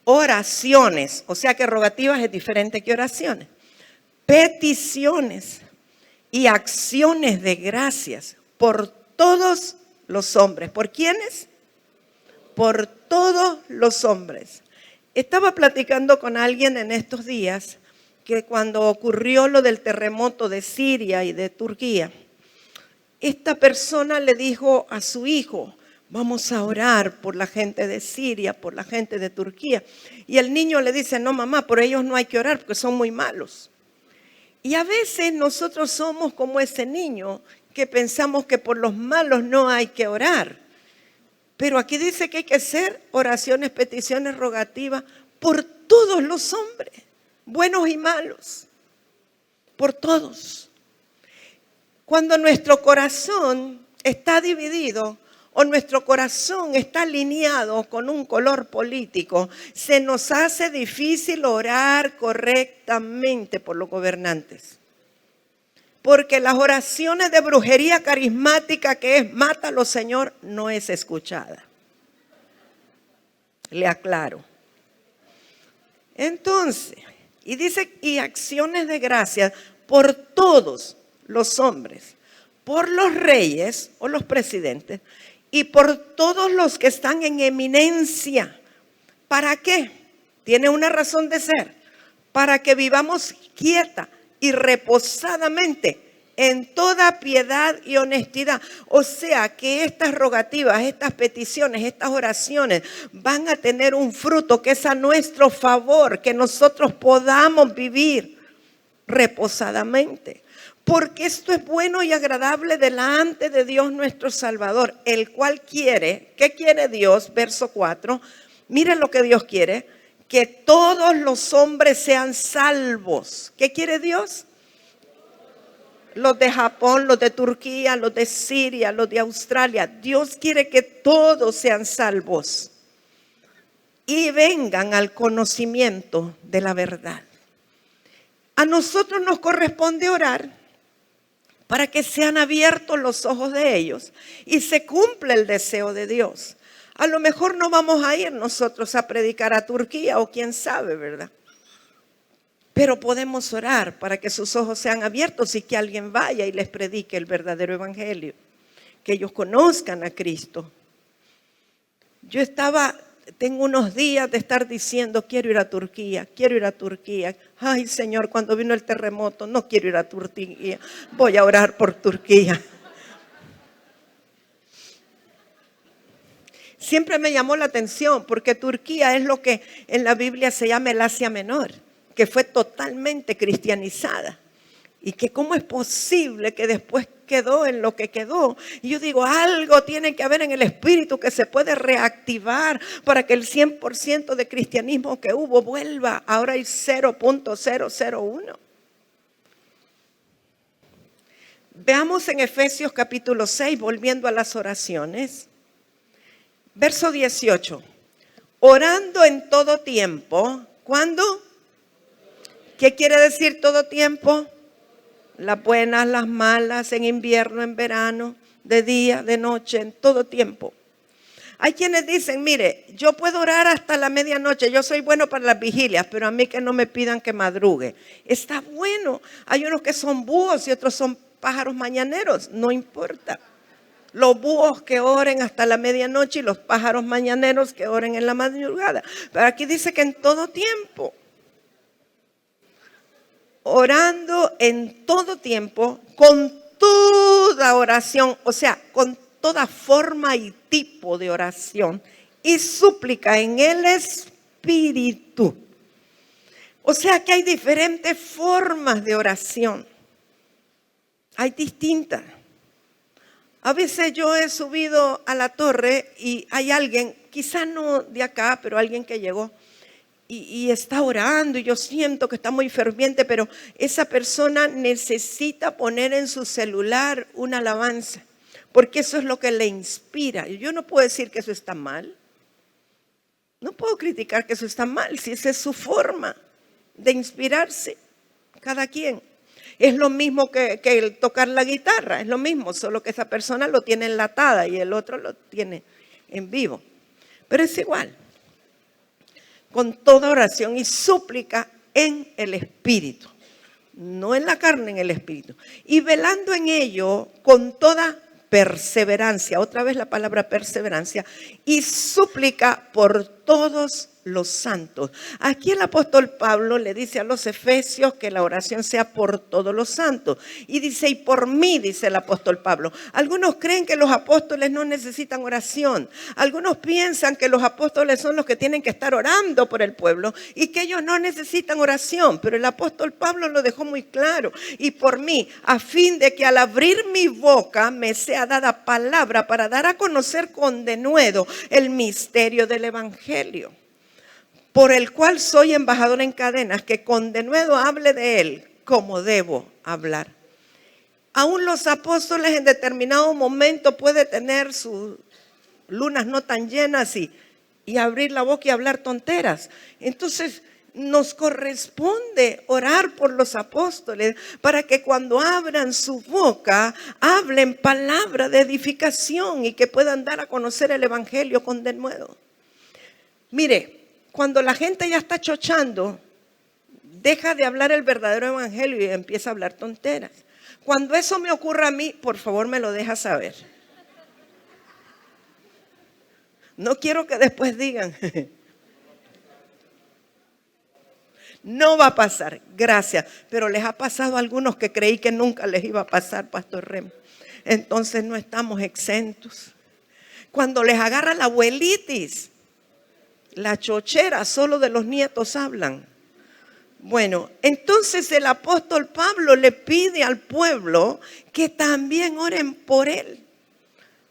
Oraciones, o sea que rogativas es diferente que oraciones. Peticiones y acciones de gracias por todos los hombres. ¿Por quiénes? Por todos los hombres. Estaba platicando con alguien en estos días que cuando ocurrió lo del terremoto de Siria y de Turquía, esta persona le dijo a su hijo, vamos a orar por la gente de Siria, por la gente de Turquía. Y el niño le dice, no mamá, por ellos no hay que orar porque son muy malos. Y a veces nosotros somos como ese niño que pensamos que por los malos no hay que orar. Pero aquí dice que hay que hacer oraciones, peticiones, rogativas por todos los hombres, buenos y malos, por todos. Cuando nuestro corazón está dividido o nuestro corazón está alineado con un color político, se nos hace difícil orar correctamente por los gobernantes. Porque las oraciones de brujería carismática que es mátalo Señor no es escuchada. Le aclaro. Entonces, y dice, y acciones de gracia por todos los hombres, por los reyes o los presidentes y por todos los que están en eminencia. ¿Para qué? Tiene una razón de ser. Para que vivamos quieta y reposadamente en toda piedad y honestidad. O sea que estas rogativas, estas peticiones, estas oraciones van a tener un fruto que es a nuestro favor, que nosotros podamos vivir reposadamente. Porque esto es bueno y agradable delante de Dios nuestro Salvador, el cual quiere, ¿qué quiere Dios? Verso 4, miren lo que Dios quiere, que todos los hombres sean salvos. ¿Qué quiere Dios? Los de Japón, los de Turquía, los de Siria, los de Australia. Dios quiere que todos sean salvos y vengan al conocimiento de la verdad. A nosotros nos corresponde orar para que sean abiertos los ojos de ellos y se cumpla el deseo de Dios. A lo mejor no vamos a ir nosotros a predicar a Turquía o quién sabe, ¿verdad? Pero podemos orar para que sus ojos sean abiertos y que alguien vaya y les predique el verdadero evangelio, que ellos conozcan a Cristo. Tengo unos días de estar diciendo, quiero ir a Turquía, quiero ir a Turquía. Ay, Señor, cuando vino el terremoto, no quiero ir a Turquía, voy a orar por Turquía. Siempre me llamó la atención porque Turquía es lo que en la Biblia se llama el Asia Menor, que fue totalmente cristianizada. Y que cómo es posible que después quedó en lo que quedó. Y yo digo, algo tiene que haber en el espíritu que se puede reactivar para que el 100% de cristianismo que hubo vuelva. Ahora hay 0.001. Veamos en Efesios capítulo 6, volviendo a las oraciones. Verso 18. Orando en todo tiempo. ¿Cuándo? ¿Qué quiere decir todo tiempo? Las buenas, las malas, en invierno, en verano, de día, de noche, en todo tiempo. Hay quienes dicen, mire, yo puedo orar hasta la medianoche, yo soy bueno para las vigilias, pero a mí que no me pidan que madrugue. Está bueno. Hay unos que son búhos y otros son pájaros mañaneros, no importa. Los búhos que oren hasta la medianoche y los pájaros mañaneros que oren en la madrugada. Pero aquí dice que en todo tiempo. Orando en todo tiempo, con toda oración, o sea, con toda forma y tipo de oración y súplica en el Espíritu. O sea que hay diferentes formas de oración. Hay distintas. A veces yo he subido a la torre y hay alguien, quizá no de acá, pero alguien que llegó. Y está orando y yo siento que está muy ferviente, pero esa persona necesita poner en su celular una alabanza, porque eso es lo que le inspira. Y yo no puedo decir que eso está mal. No puedo criticar que eso está mal, si esa es su forma de inspirarse, cada quien. Es lo mismo que el tocar la guitarra, es lo mismo, solo que esa persona lo tiene enlatada y el otro lo tiene en vivo. Pero es igual, con toda oración y súplica en el Espíritu, no en la carne, en el Espíritu. Y velando en ello con toda perseverancia, otra vez la palabra perseverancia, y súplica por todos los santos. Aquí el apóstol Pablo le dice a los efesios que la oración sea por todos los santos. Y dice, y por mí, dice el apóstol Pablo. Algunos creen que los apóstoles no necesitan oración. Algunos piensan que los apóstoles son los que tienen que estar orando por el pueblo y que ellos no necesitan oración. Pero el apóstol Pablo lo dejó muy claro. Y por mí, a fin de que al abrir mi boca me sea dada palabra para dar a conocer con denuedo el misterio del evangelio, por el cual soy embajador en cadenas, que con denuedo hable de él como debo hablar. Aún los apóstoles en determinado momento pueden tener sus lunas no tan llenas y abrir la boca y hablar tonteras. Entonces nos corresponde orar por los apóstoles para que cuando abran su boca hablen palabra de edificación y que puedan dar a conocer el evangelio con denuedo. Mire, cuando la gente ya está chochando, deja de hablar el verdadero evangelio y empieza a hablar tonteras. Cuando eso me ocurra a mí, por favor me lo deja saber. No quiero que después digan, no va a pasar, gracias. Pero les ha pasado a algunos que creí que nunca les iba a pasar, Pastor Rem. Entonces no estamos exentos. Cuando les agarra la abuelitis, la chochera, solo de los nietos hablan. Bueno, entonces el apóstol Pablo le pide al pueblo que también oren por él,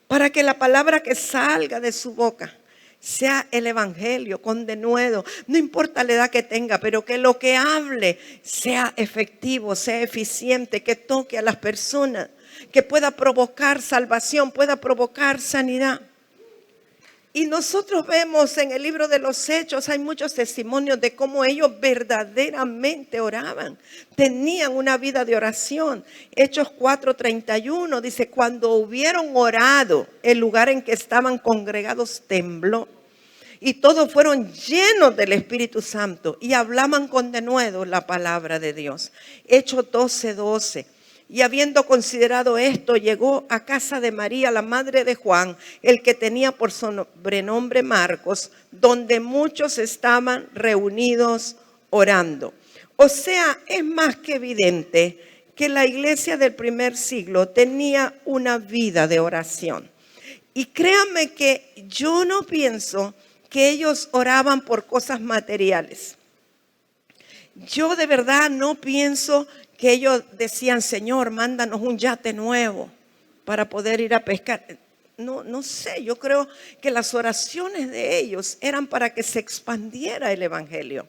para que la palabra que salga de su boca sea el evangelio con denuedo. No importa la edad que tenga, pero que lo que hable sea efectivo, sea eficiente, que toque a las personas, que pueda provocar salvación, pueda provocar sanidad. Y nosotros vemos en el libro de los Hechos, hay muchos testimonios de cómo ellos verdaderamente oraban. Tenían una vida de oración. Hechos 4:31 dice, cuando hubieron orado, el lugar en que estaban congregados tembló. Y todos fueron llenos del Espíritu Santo y hablaban con denuedo la palabra de Dios. Hechos 12:12. Y habiendo considerado esto, llegó a casa de María, la madre de Juan, el que tenía por sobrenombre Marcos, donde muchos estaban reunidos orando. O sea, es más que evidente que la iglesia del primer siglo tenía una vida de oración. Y créanme que yo no pienso que ellos oraban por cosas materiales. Yo de verdad no pienso que ellos decían, Señor, mándanos un yate nuevo para poder ir a pescar. No sé, yo creo que las oraciones de ellos eran para que se expandiera el evangelio,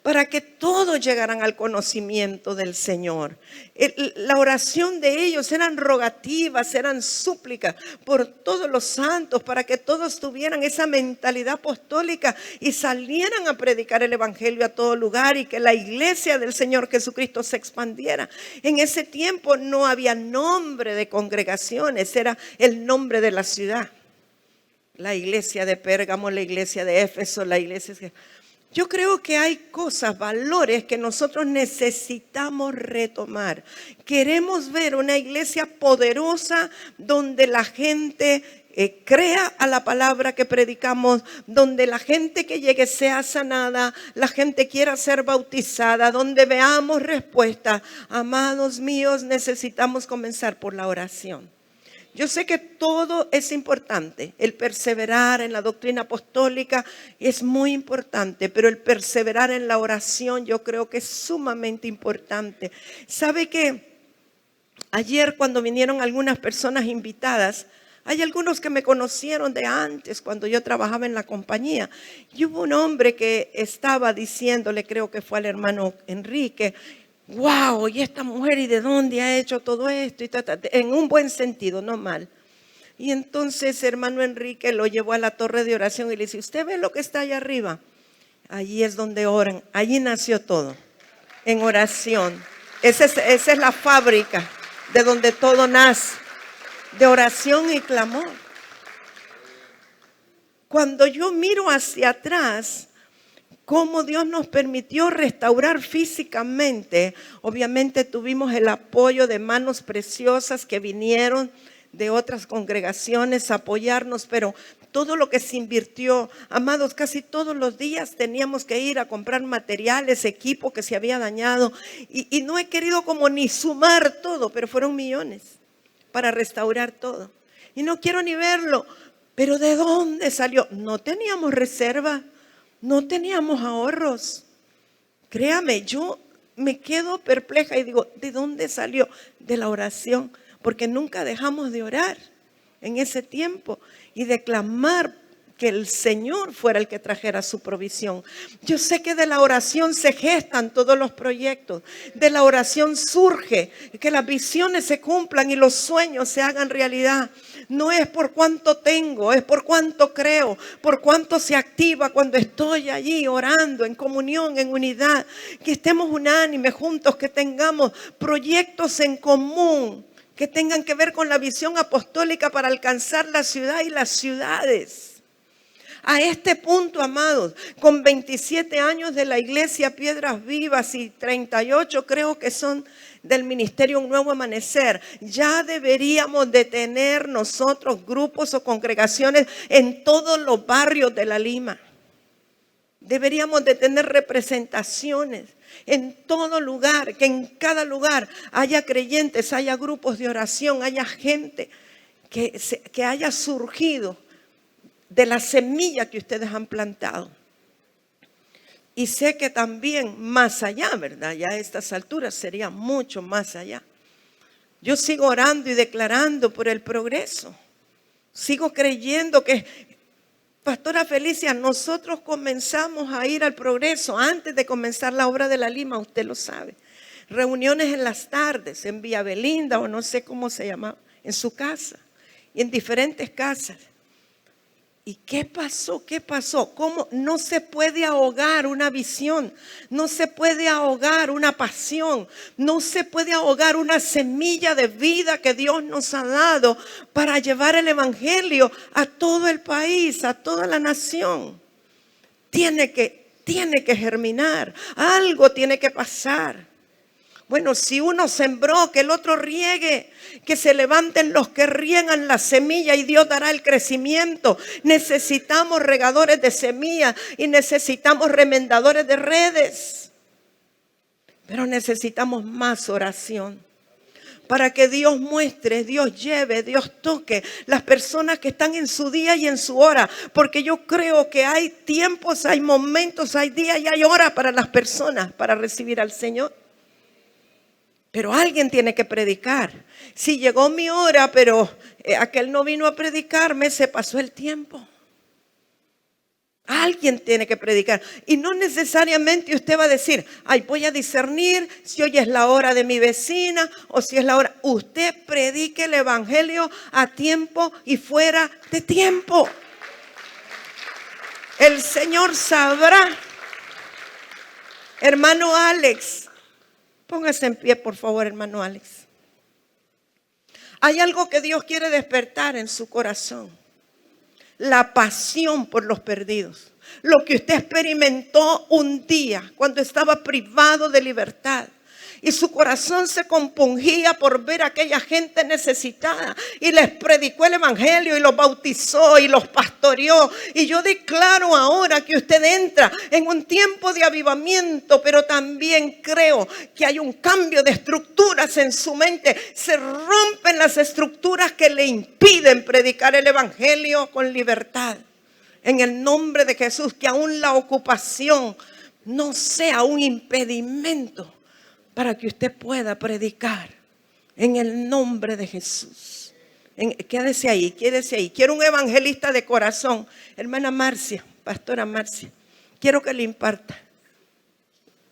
para que todos llegaran al conocimiento del Señor. La oración de ellos eran rogativas, eran súplicas por todos los santos, para que todos tuvieran esa mentalidad apostólica y salieran a predicar el evangelio a todo lugar y que la iglesia del Señor Jesucristo se expandiera. En ese tiempo no había nombre de congregaciones, era el nombre de la ciudad. La iglesia de Pérgamo, la iglesia de Éfeso, la iglesia de... Yo creo que hay cosas, valores que nosotros necesitamos retomar. Queremos ver una iglesia poderosa donde la gente crea a la palabra que predicamos, donde la gente que llegue sea sanada, la gente quiera ser bautizada, donde veamos respuesta. Amados míos, necesitamos comenzar por la oración. Yo sé que todo es importante, el perseverar en la doctrina apostólica es muy importante, pero el perseverar en la oración yo creo que es sumamente importante. ¿Sabe qué? Ayer cuando vinieron algunas personas invitadas, hay algunos que me conocieron de antes cuando yo trabajaba en la compañía. Y hubo un hombre que estaba diciéndole, creo que fue al hermano Enrique, wow, ¿y esta mujer y de dónde ha hecho todo esto? En un buen sentido, no mal. Y entonces hermano Enrique lo llevó a la torre de oración y le dice, ¿usted ve lo que está allá arriba? Allí es donde oran, allí nació todo, en oración. Esa es la fábrica de donde todo nace, de oración y clamor. Cuando yo miro hacia atrás, cómo Dios nos permitió restaurar físicamente, obviamente tuvimos el apoyo de manos preciosas que vinieron de otras congregaciones a apoyarnos, pero todo lo que se invirtió, amados, casi todos los días teníamos que ir a comprar materiales, equipo que se había dañado, y no he querido como ni sumar todo, pero fueron millones para restaurar todo. Y no quiero ni verlo, pero ¿de dónde salió? No teníamos reserva, no teníamos ahorros. Créame, yo me quedo perpleja y digo, ¿de dónde salió? De la oración, porque nunca dejamos de orar en ese tiempo y de clamar que el Señor fuera el que trajera su provisión. Yo sé que de la oración se gestan todos los proyectos, de la oración surge que las visiones se cumplan y los sueños se hagan realidad. No es por cuánto tengo, es por cuánto creo, por cuánto se activa cuando estoy allí orando en comunión, en unidad, que estemos unánimes juntos, que tengamos proyectos en común que tengan que ver con la visión apostólica para alcanzar la ciudad y las ciudades. A este punto, amados, con 27 años de la iglesia Piedras Vivas y 38 creo que son del ministerio Un Nuevo Amanecer, ya deberíamos de tener nosotros grupos o congregaciones en todos los barrios de la Lima. Deberíamos de tener representaciones en todo lugar, que en cada lugar haya creyentes, haya grupos de oración, haya gente que haya surgido de la semilla que ustedes han plantado. Y sé que también más allá, ¿verdad? Ya a estas alturas sería mucho más allá. Yo sigo orando y declarando por el progreso. Sigo creyendo que, Pastora Felicia, nosotros comenzamos a ir al progreso antes de comenzar la obra de la Lima, usted lo sabe. Reuniones en las tardes, en Villa Belinda o no sé cómo se llama, en su casa y en diferentes casas. ¿Y qué pasó? ¿Qué pasó? ¿Cómo no se puede ahogar una visión? No se puede ahogar una pasión. No se puede ahogar una semilla de vida que Dios nos ha dado para llevar el evangelio a todo el país, a toda la nación. Tiene que germinar. Algo tiene que pasar. Bueno, si uno sembró, que el otro riegue, que se levanten los que riegan la semilla y Dios dará el crecimiento. Necesitamos regadores de semilla y necesitamos remendadores de redes. Pero necesitamos más oración para que Dios muestre, Dios lleve, Dios toque las personas que están en su día y en su hora. Porque yo creo que hay tiempos, hay momentos, hay días y hay horas para las personas para recibir al Señor. Pero alguien tiene que predicar. Si llegó mi hora, pero aquel no vino a predicarme, se pasó el tiempo. Alguien tiene que predicar. Y no necesariamente usted va a decir, ay, voy a discernir si hoy es la hora de mi vecina o si es la hora. Usted predique el evangelio a tiempo y fuera de tiempo. El Señor sabrá. Hermano Alex, póngase en pie, por favor, hermano Alex. Hay algo que Dios quiere despertar en su corazón. La pasión por los perdidos. Lo que usted experimentó un día cuando estaba privado de libertad. Y su corazón se compungía por ver a aquella gente necesitada. Y les predicó el evangelio y los bautizó y los pastoreó. Y yo declaro ahora que usted entra en un tiempo de avivamiento. Pero también creo que hay un cambio de estructuras en su mente. Se rompen las estructuras que le impiden predicar el evangelio con libertad. En el nombre de Jesús, que aún la ocupación no sea un impedimento para que usted pueda predicar en el nombre de Jesús. Quédese ahí, quédese ahí. Quiero un evangelista de corazón. Hermana Marcia, pastora Marcia, quiero que le imparta.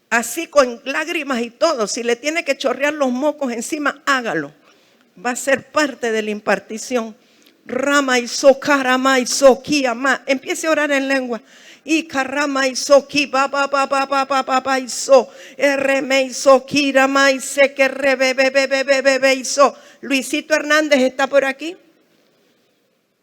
Así con lágrimas y todo. Si le tiene que chorrear los mocos encima, hágalo. Va a ser parte de la impartición. Rama y so, karama y so, kiama. Empiece a orar en lengua. Y karama y so, ki, ba, ba, ba, ba, ba, ba, ba, ba, y so. Reme y so, kirama y se, que re, be, be, be, be, be, be, be, y so. Luisito Hernández está por aquí.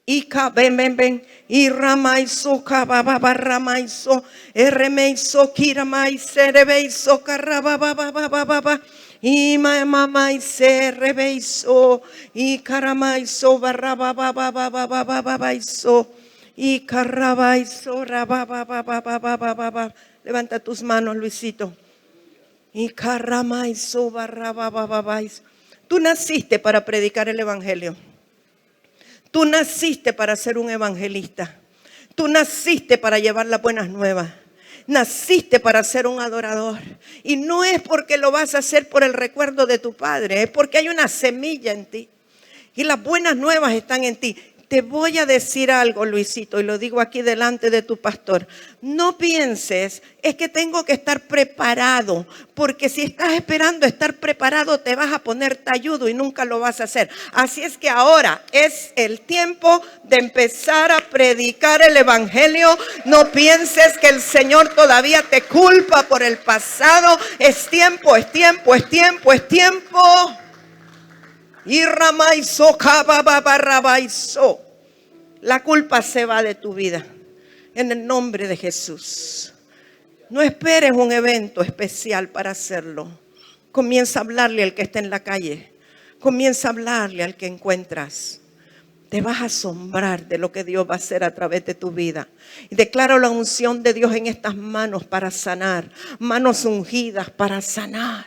Y ven, ven, ven. Y rama y so, ka, ba, ba, ba, rama y so. Reme y so, kirama y se, rebe y so, karra, ba, ba, ba, ba, ba, ba, ba. Y mamá y se rebeizo y caramaizo barra ba ba ba ba ba ba ba ba baizo y carabaizo raba ba ba ba ba ba ba ba ba. Levanta tus manos, Luisito. Y caramaizo barra ba ba ba baizo. Tú naciste para predicar el evangelio. Tú naciste para ser un evangelista. Tú naciste para llevar las buenas nuevas. Naciste para ser un adorador. Y no es porque lo vas a hacer por el recuerdo de tu padre. Es porque hay una semilla en ti. Y las buenas nuevas están en ti. Te voy a decir algo, Luisito, y lo digo aquí delante de tu pastor. No pienses, es que tengo que estar preparado, porque si estás esperando estar preparado, te vas a poner talludo y nunca lo vas a hacer. Así es que ahora es el tiempo de empezar a predicar el evangelio. No pienses que el Señor todavía te culpa por el pasado. Es tiempo, es tiempo, es tiempo, es tiempo. Y ramaizo, cababarabaizo. La culpa se va de tu vida en el nombre de Jesús. No esperes un evento especial para hacerlo. Comienza a hablarle al que está en la calle. Comienza a hablarle al que encuentras. Te vas a asombrar de lo que Dios va a hacer a través de tu vida. Y declaro la unción de Dios en estas manos para sanar. Manos ungidas para sanar.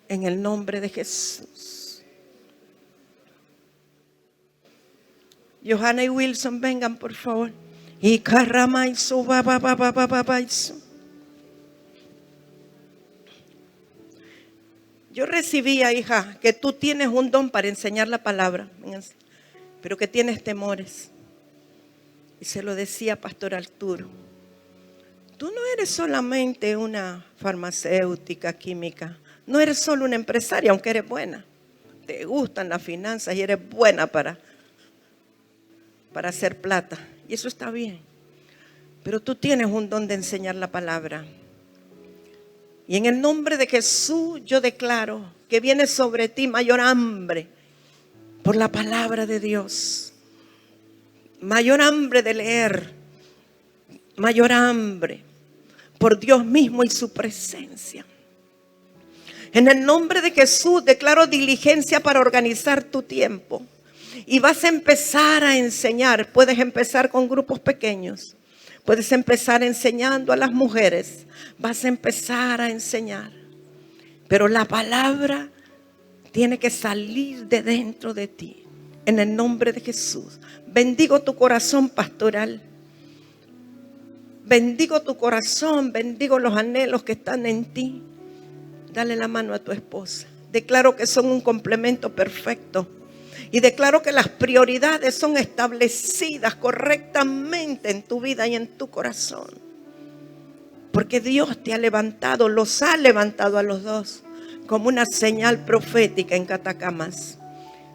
En el nombre de Jesús. Johanna y Wilson, vengan por favor. Y caramaizo, ba, ba, ba, ba, ba, ba, baizo. Yo recibía, hija, que tú tienes un don para enseñar la palabra, pero que tienes temores. Y se lo decía Pastor Arturo. Tú no eres solamente una farmacéutica, química. No eres solo una empresaria, aunque eres buena. Te gustan las finanzas y eres buena para hacer plata. Y eso está bien. Pero tú tienes un don de enseñar la palabra. Y en el nombre de Jesús yo declaro que viene sobre ti mayor hambre por la palabra de Dios. Mayor hambre de leer. Mayor hambre por Dios mismo y su presencia. En el nombre de Jesús declaro diligencia para organizar tu tiempo. Y vas a empezar a enseñar. Puedes empezar con grupos pequeños. Puedes empezar enseñando a las mujeres. Vas a empezar a enseñar. Pero la palabra tiene que salir de dentro de ti. En el nombre de Jesús. Bendigo tu corazón pastoral. Bendigo tu corazón. Bendigo los anhelos que están en ti. Dale la mano a tu esposa. Declaro que son un complemento perfecto. Y declaro que las prioridades son establecidas correctamente en tu vida y en tu corazón. Porque Dios te ha levantado, los ha levantado a los dos como una señal profética en Catacamas.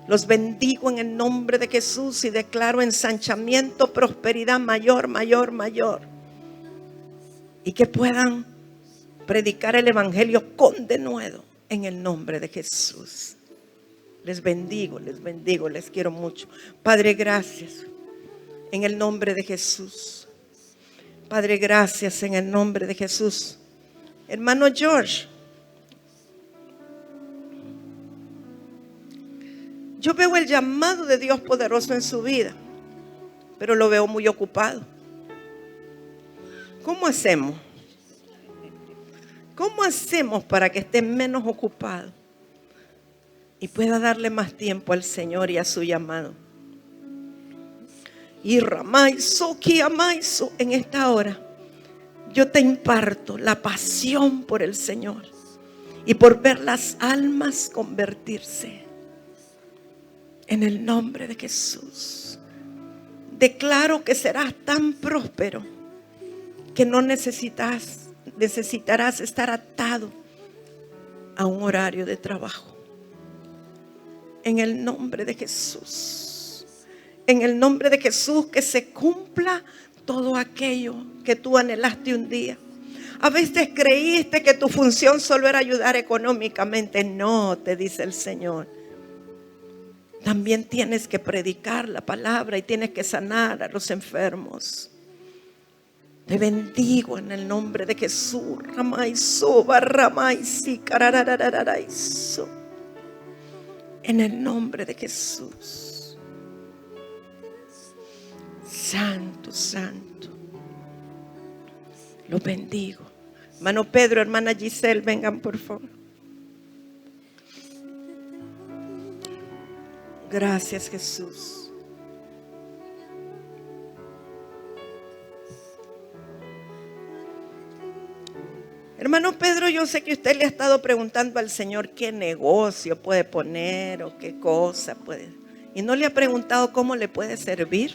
Los bendigo en el nombre de Jesús y declaro ensanchamiento, prosperidad mayor, mayor, mayor. Y que puedan predicar el evangelio con denuedo en el nombre de Jesús. Les bendigo, les quiero mucho. Padre, gracias en el nombre de Jesús. Padre, gracias en el nombre de Jesús. Hermano George, yo veo el llamado de Dios poderoso en su vida, pero lo veo muy ocupado. ¿Cómo hacemos? ¿Cómo hacemos para que esté menos ocupado y pueda darle más tiempo al Señor y a su llamado? Y ramaizo, kiamaizo, en esta hora yo te imparto la pasión por el Señor y por ver las almas convertirse. En el nombre de Jesús declaro que serás tan próspero que no necesitarás estar atado a un horario de trabajo. En el nombre de Jesús. En el nombre de Jesús, que se cumpla todo aquello que tú anhelaste un día. A veces creíste que tu función solo era ayudar económicamente. No, te dice el Señor. También tienes que predicar la palabra y tienes que sanar a los enfermos. Te bendigo en el nombre de Jesús. En el nombre de Jesús. Santo, santo. Los bendigo. Hermano Pedro, hermana Giselle, vengan por favor. Gracias, Jesús. Hermano Pedro, yo sé que usted le ha estado preguntando al Señor qué negocio puede poner o qué cosa puede. Y no le ha preguntado cómo le puede servir.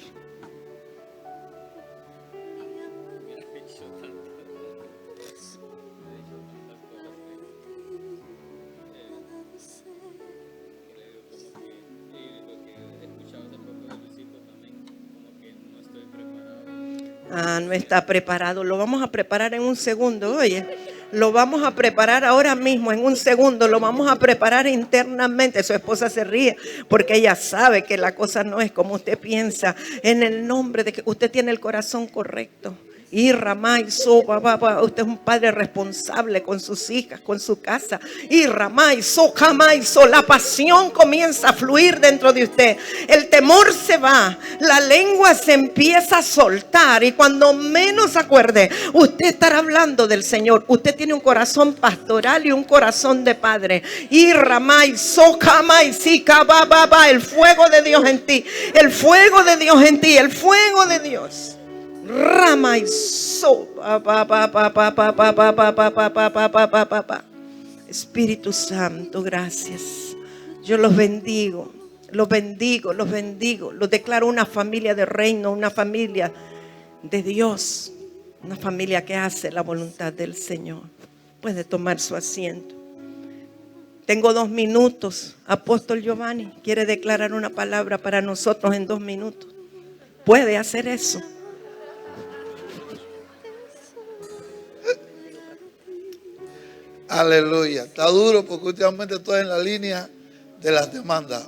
No está preparado. Lo vamos a preparar en un segundo. Oye, lo vamos a preparar ahora mismo, en un segundo. Lo vamos a preparar internamente. Su esposa se ríe porque ella sabe que la cosa no es como usted piensa. En el nombre de que usted tiene el corazón correcto. Y Ramay, usted es un padre responsable con sus hijas, con su casa. Y Ramay, la pasión comienza a fluir dentro de usted. El temor se va, la lengua se empieza a soltar. Y cuando menos acuerde, usted estará hablando del Señor. Usted tiene un corazón pastoral y un corazón de padre. Y Ramay, el fuego de Dios en ti. El fuego de Dios en ti. El fuego de Dios. Rama y Espíritu Santo, gracias. Yo los bendigo, los bendigo, los bendigo. Los declaro una familia de reino, una familia de Dios, una familia que hace la voluntad del Señor. Puede tomar su asiento. Tengo 2 minutos. Apóstol Giovanni quiere declarar una palabra para nosotros en 2 minutos. Puede hacer eso. Aleluya. Está duro porque últimamente estoy en la línea de las demandas.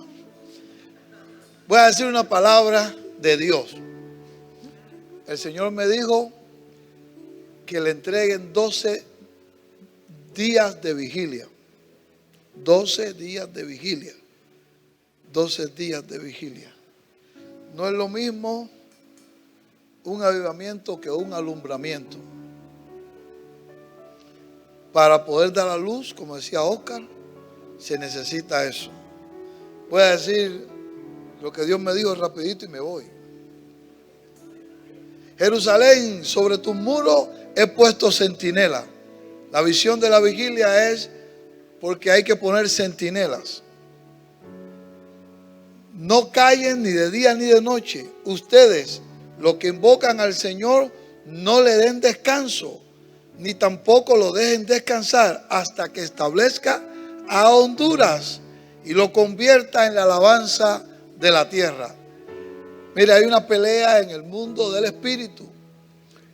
Voy a decir una palabra de Dios. El Señor me dijo que le entreguen 12 días de vigilia. 12 días de vigilia. 12 días de vigilia. No es lo mismo un avivamiento que un alumbramiento. Para poder dar a luz, como decía Oscar, se necesita eso. Voy a decir lo que Dios me dijo rapidito y me voy. Jerusalén, sobre tus muros he puesto centinela. La visión de la vigilia es porque hay que poner centinelas. No callen ni de día ni de noche. Ustedes, los que invocan al Señor, no le den descanso, ni tampoco lo dejen descansar hasta que establezca a Honduras y lo convierta en la alabanza de la tierra. Mira, hay una pelea en el mundo del espíritu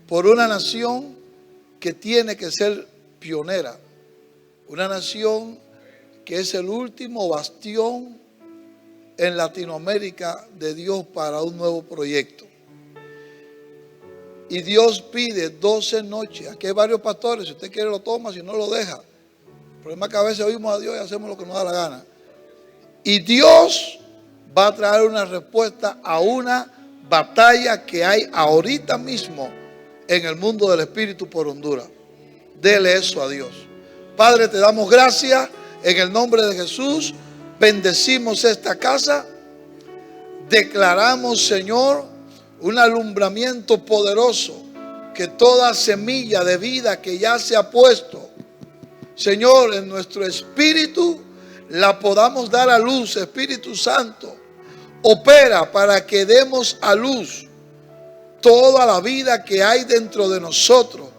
por una nación que tiene que ser pionera. Una nación que es el último bastión en Latinoamérica de Dios para un nuevo proyecto. Y Dios pide 12 noches. Aquí hay varios pastores. Si usted quiere lo toma, si no lo deja. El problema es que a veces oímos a Dios y hacemos lo que nos da la gana. Y Dios va a traer una respuesta a una batalla que hay ahorita mismo en el mundo del espíritu por Honduras. Dele eso a Dios. Padre, te damos gracias en el nombre de Jesús. Bendecimos esta casa. Declaramos, Señor, un alumbramiento poderoso, que toda semilla de vida que ya se ha puesto, Señor, en nuestro espíritu, la podamos dar a luz. Espíritu Santo, opera para que demos a luz toda la vida que hay dentro de nosotros.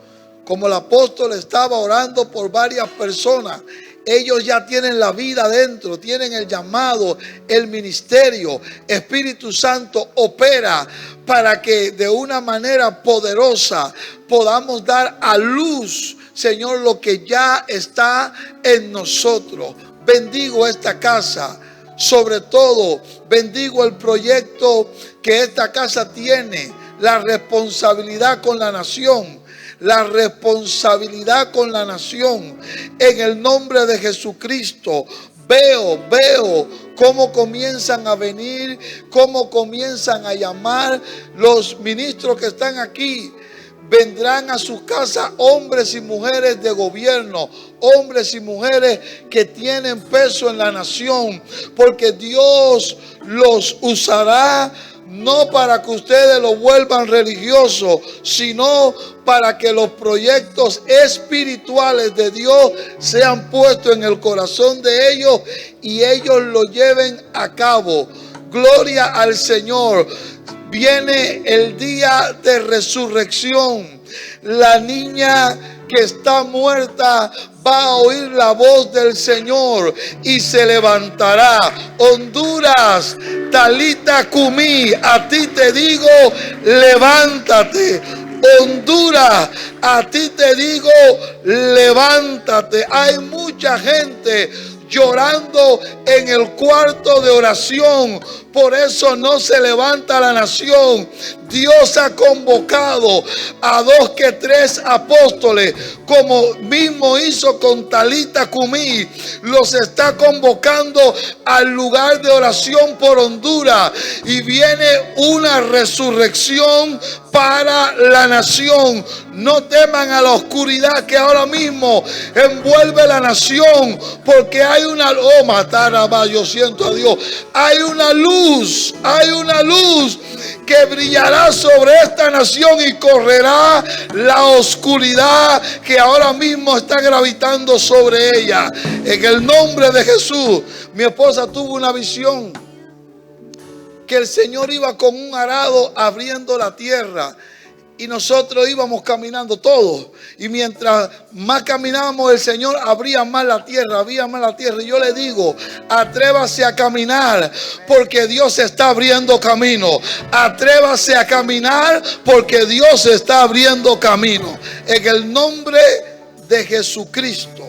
Como el apóstol estaba orando por varias personas Ellos ya tienen la vida dentro, tienen el llamado, el ministerio. Espíritu Santo opera para que de una manera poderosa podamos dar a luz, Señor, lo que ya está en nosotros. Bendigo esta casa. Sobre todo, bendigo el proyecto que esta casa tiene, la responsabilidad con la nación. La responsabilidad con la nación. En el nombre de Jesucristo, veo cómo comienzan a venir, cómo comienzan a llamar los ministros que están aquí. Vendrán a sus casas hombres y mujeres de gobierno, hombres y mujeres que tienen peso en la nación, porque Dios los usará no para que ustedes lo vuelvan religioso, sino para que los proyectos espirituales de Dios sean puestos en el corazón de ellos y ellos lo lleven a cabo. Gloria al Señor. Viene el día de resurrección. La niña que está muerta va a oír la voz del Señor y se levantará. Honduras, Talita Cumí, a ti te digo, levántate. Honduras, a ti te digo, levántate. Hay mucha gente llorando en el cuarto de oración. Por eso no se levanta la nación. Dios ha convocado a 2 que 3 apóstoles, como mismo hizo con Talita Cumí. Los está convocando al lugar de oración por Honduras. Y viene una resurrección para la nación. No teman a la oscuridad que ahora mismo envuelve la nación, porque hay una yo siento a Dios. Hay una luz que brillará sobre esta nación y correrá la oscuridad que ahora mismo está gravitando sobre ella. En el nombre de Jesús. Mi esposa tuvo una visión que el Señor iba con un arado abriendo la tierra. Y nosotros íbamos caminando todos. Y mientras más caminábamos, el Señor abría más la tierra, Y yo le digo, atrévase a caminar, porque Dios está abriendo camino. Atrévase a caminar, porque Dios está abriendo camino. En el nombre de Jesucristo.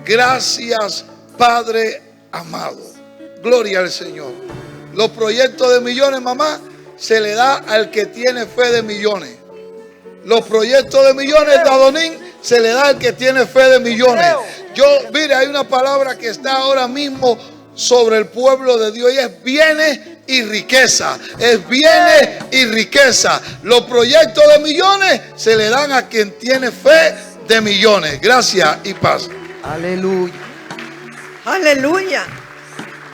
Gracias, Padre amado. Gloria al Señor. Los proyectos de millones, mamá, se le da al que tiene fe de millones. Los proyectos de millones de Adonín se le da al que tiene fe de millones. Mire, hay una palabra que está ahora mismo sobre el pueblo de Dios y es bienes y riqueza. Es bienes y riqueza. Los proyectos de millones se le dan a quien tiene fe de millones. Gracias y paz. Aleluya. Aleluya.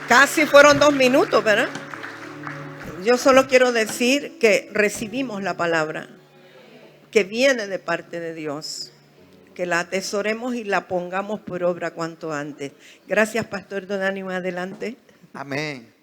Casi fueron 2 minutos, ¿verdad? Yo solo quiero decir que recibimos la palabra que viene de parte de Dios, que la atesoremos y la pongamos por obra cuanto antes. Gracias, Pastor Don Ánimo, adelante. Amén.